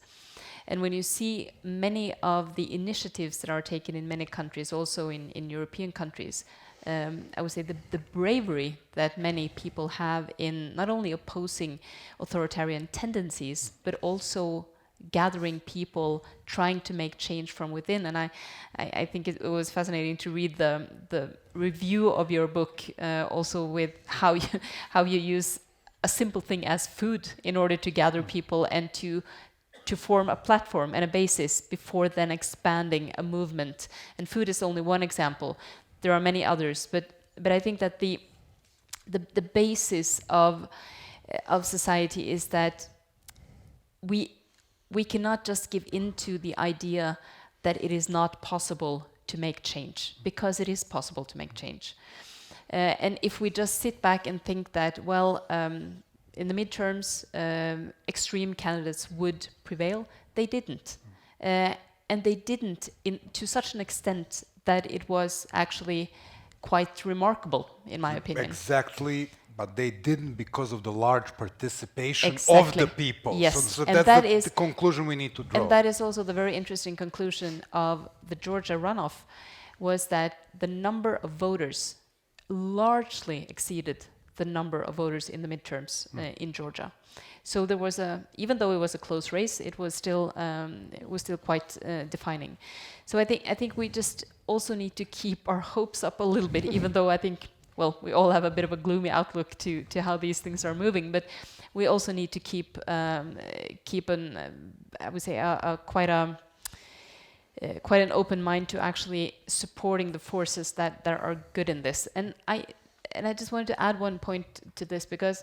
And when you see many of the initiatives that are taken in many countries, also in European countries, I would say the bravery that many people have in not only opposing authoritarian tendencies, but also gathering people, trying to make change from within. And I think it was fascinating to read the review of your book, also with how you use a simple thing as food in order to gather people and to form a platform and a basis before then expanding a movement. And food is only one example. There are many others, but I think that the basis of society is that we cannot just give into the idea that it is not possible to make change, because it is possible to make change. And if we just sit back and think that, well, in the midterms, extreme candidates would prevail, they didn't. And they didn't to such an extent that it was actually quite remarkable, in my opinion. Exactly, but they didn't because of the large participation Exactly. of the people. Yes, So and that's the conclusion we need to draw. And that is also the very interesting conclusion of the Georgia runoff, was that the number of voters largely exceeded the number of voters in the midterms in Georgia. So there was even though it was a close race, it was still quite defining. So I think we just also need to keep our hopes up a little bit, even though I think, well, we all have a bit of a gloomy outlook to how these things are moving, but we also need to keep an I would say quite an open mind to actually supporting the forces that are good in this. And I just wanted to add one point to this, because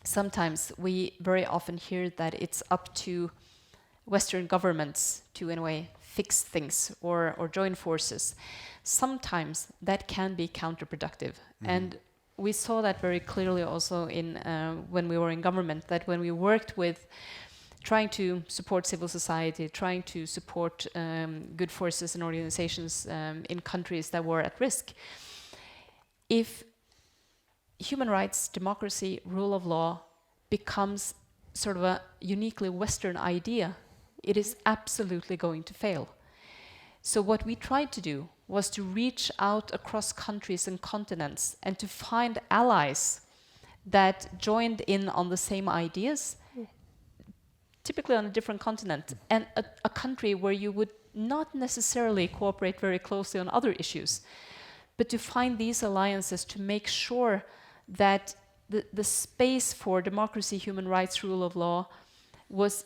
sometimes we very often hear that it's up to Western governments to, in a way, fix things or join forces. Sometimes that can be counterproductive. And we saw that very clearly also in when we were in government, that when we worked with trying to support civil society, trying to support good forces and organizations in countries that were at risk, if human rights, democracy, rule of law becomes sort of a uniquely Western idea, it is absolutely going to fail. So what we tried to do was to reach out across countries and continents and to find allies that joined in on the same ideas, typically on a different continent, and a country where you would not necessarily cooperate very closely on other issues, but to find these alliances to make sure that the space for democracy, human rights, rule of law was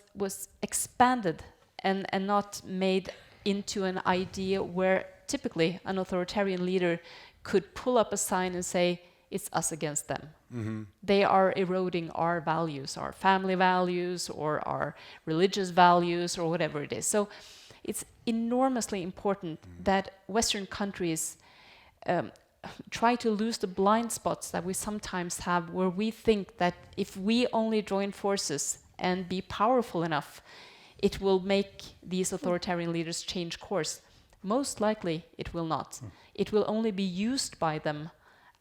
expanded and not made into an idea where typically an authoritarian leader could pull up a sign and say, it's us against them. They are eroding our values, our family values, or our religious values, or whatever it is. So it's enormously important that Western countries try to lose the blind spots that we sometimes have, where we think that if we only join forces and be powerful enough, it will make these authoritarian leaders change course. Most likely it will not. It will only be used by them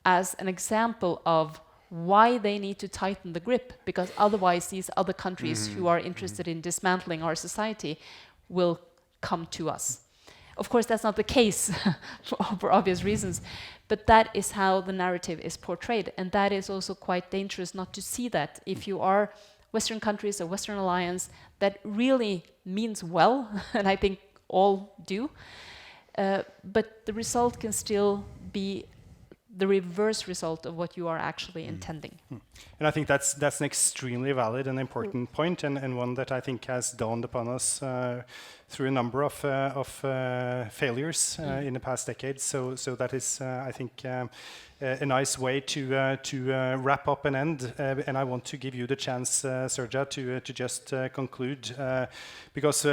as an example of why they need to tighten the grip, because otherwise these other countries who are interested in dismantling our society will come to us. Of course, that's not the case for obvious reasons, but that is how the narrative is portrayed, and that is also quite dangerous not to see that. If you are Western countries, a Western alliance that really means well, and I think all do, but the result can still be the reverse result of what you are actually intending. And I think that's an extremely valid and important point, and one that I think has dawned upon us through a number of failures in the past decades. So that is, I think, a nice way to wrap up and end. And I want to give you the chance, Srdja, to just conclude, because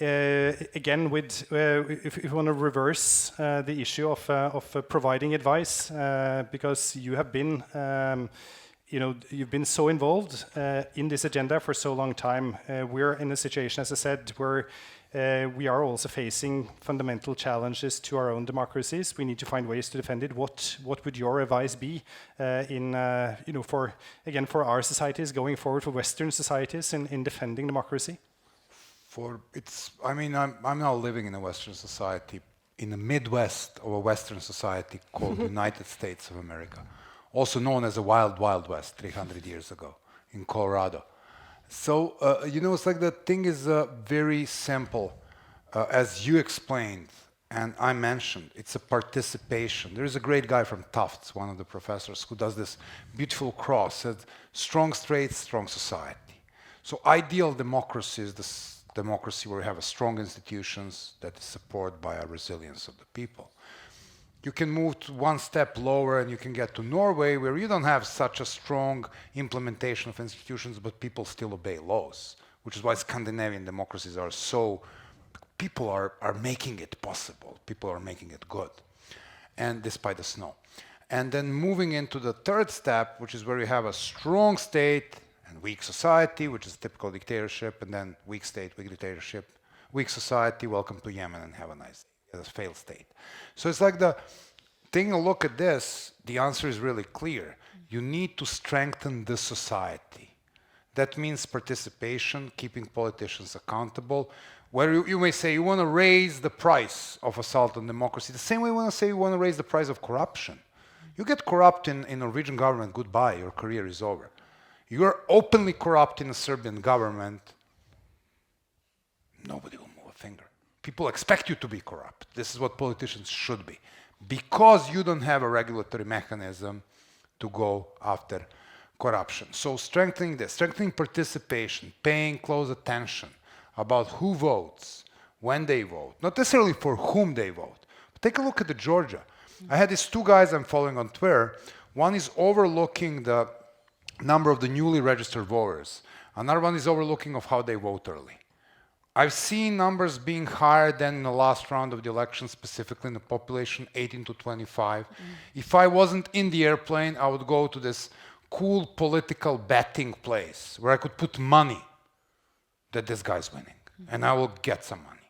again, if you want to reverse the issue of providing advice, because you have been, you've been so involved in this agenda for so long time. We're in a situation, as I said, where we are also facing fundamental challenges to our own democracies. We need to find ways to defend it. What would your advice be for our societies going forward, for Western societies in defending democracy? I'm now living in a Western society, in the Midwest of a Western society called United States of America, also known as the Wild Wild West 300 years ago in Colorado. So, it's like the thing is very simple, as you explained, and I mentioned, it's a participation. There is a great guy from Tufts, one of the professors, who does this beautiful cross, said, strong states, strong society. So ideal democracy is this democracy where you have strong institutions that is supported by a resilience of the people. You can move to one step lower and you can get to Norway, where you don't have such a strong implementation of institutions, but people still obey laws, which is why Scandinavian democracies are so, people are making it possible, people are making it good, and despite the snow. And then moving into the third step, which is where you have a strong state and weak society, which is typical dictatorship, and then weak state, weak dictatorship, weak society, welcome to Yemen and have a nice day. A failed state. So it's like taking a look at this, the answer is really clear. You need to strengthen the society. That means participation, keeping politicians accountable. Where you may say you want to raise the price of assault on democracy, the same way you want to say you want to raise the price of corruption. You get corrupt in Norwegian government, goodbye, your career is over. You are openly corrupt in the Serbian government, nobody will move a finger. People expect you to be corrupt. This is what politicians should be. Because you don't have a regulatory mechanism to go after corruption. So strengthening this, strengthening participation, paying close attention about who votes, when they vote, not necessarily for whom they vote. But take a look at Georgia. I had these two guys I'm following on Twitter. One is overlooking the number of the newly registered voters. Another one is overlooking of how they vote early. I've seen numbers being higher than in the last round of the election, specifically in the population 18 to 25. If I wasn't in the airplane, I would go to this cool political betting place where I could put money that this guy's winning, and I will get some money.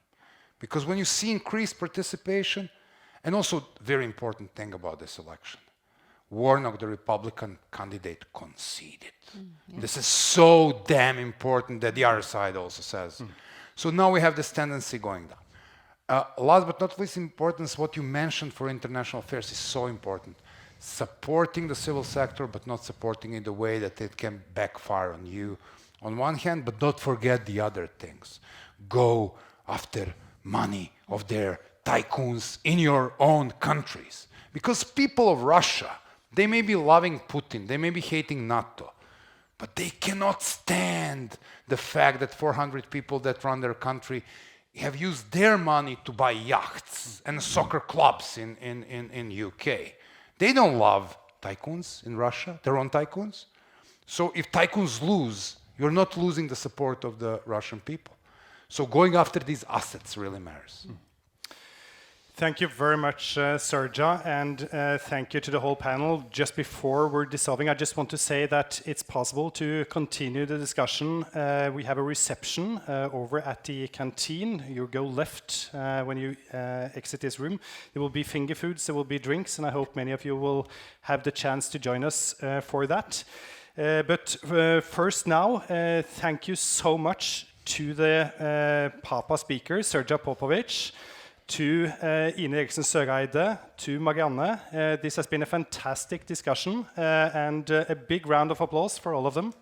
Because when you see increased participation, and also very important thing about this election, Warnock, the Republican candidate, conceded. This is so damn important that the other side also says. So now we have this tendency going down. Last but not least importance, what you mentioned for international affairs is so important. Supporting the civil sector, but not supporting it in the way that it can backfire on you on one hand, but don't forget the other things. Go after money of their tycoons in your own countries. Because people of Russia, they may be loving Putin, they may be hating NATO, but they cannot stand the fact that 400 people that run their country have used their money to buy yachts and soccer clubs in UK. They don't love tycoons in Russia, their own tycoons. So if tycoons lose, you're not losing the support of the Russian people. So going after these assets really matters. Thank you very much, Srdja, and thank you to the whole panel. Just before we're dissolving, I just want to say that it's possible to continue the discussion. We have a reception over at the canteen. You go left when you exit this room. There will be finger foods, there will be drinks, and I hope many of you will have the chance to join us for that. But first now, thank you so much to the Papa speakers, Srdja Popović, to Ine Eriksen Søreide, to Marianne. This has been a fantastic discussion, and a big round of applause for all of them.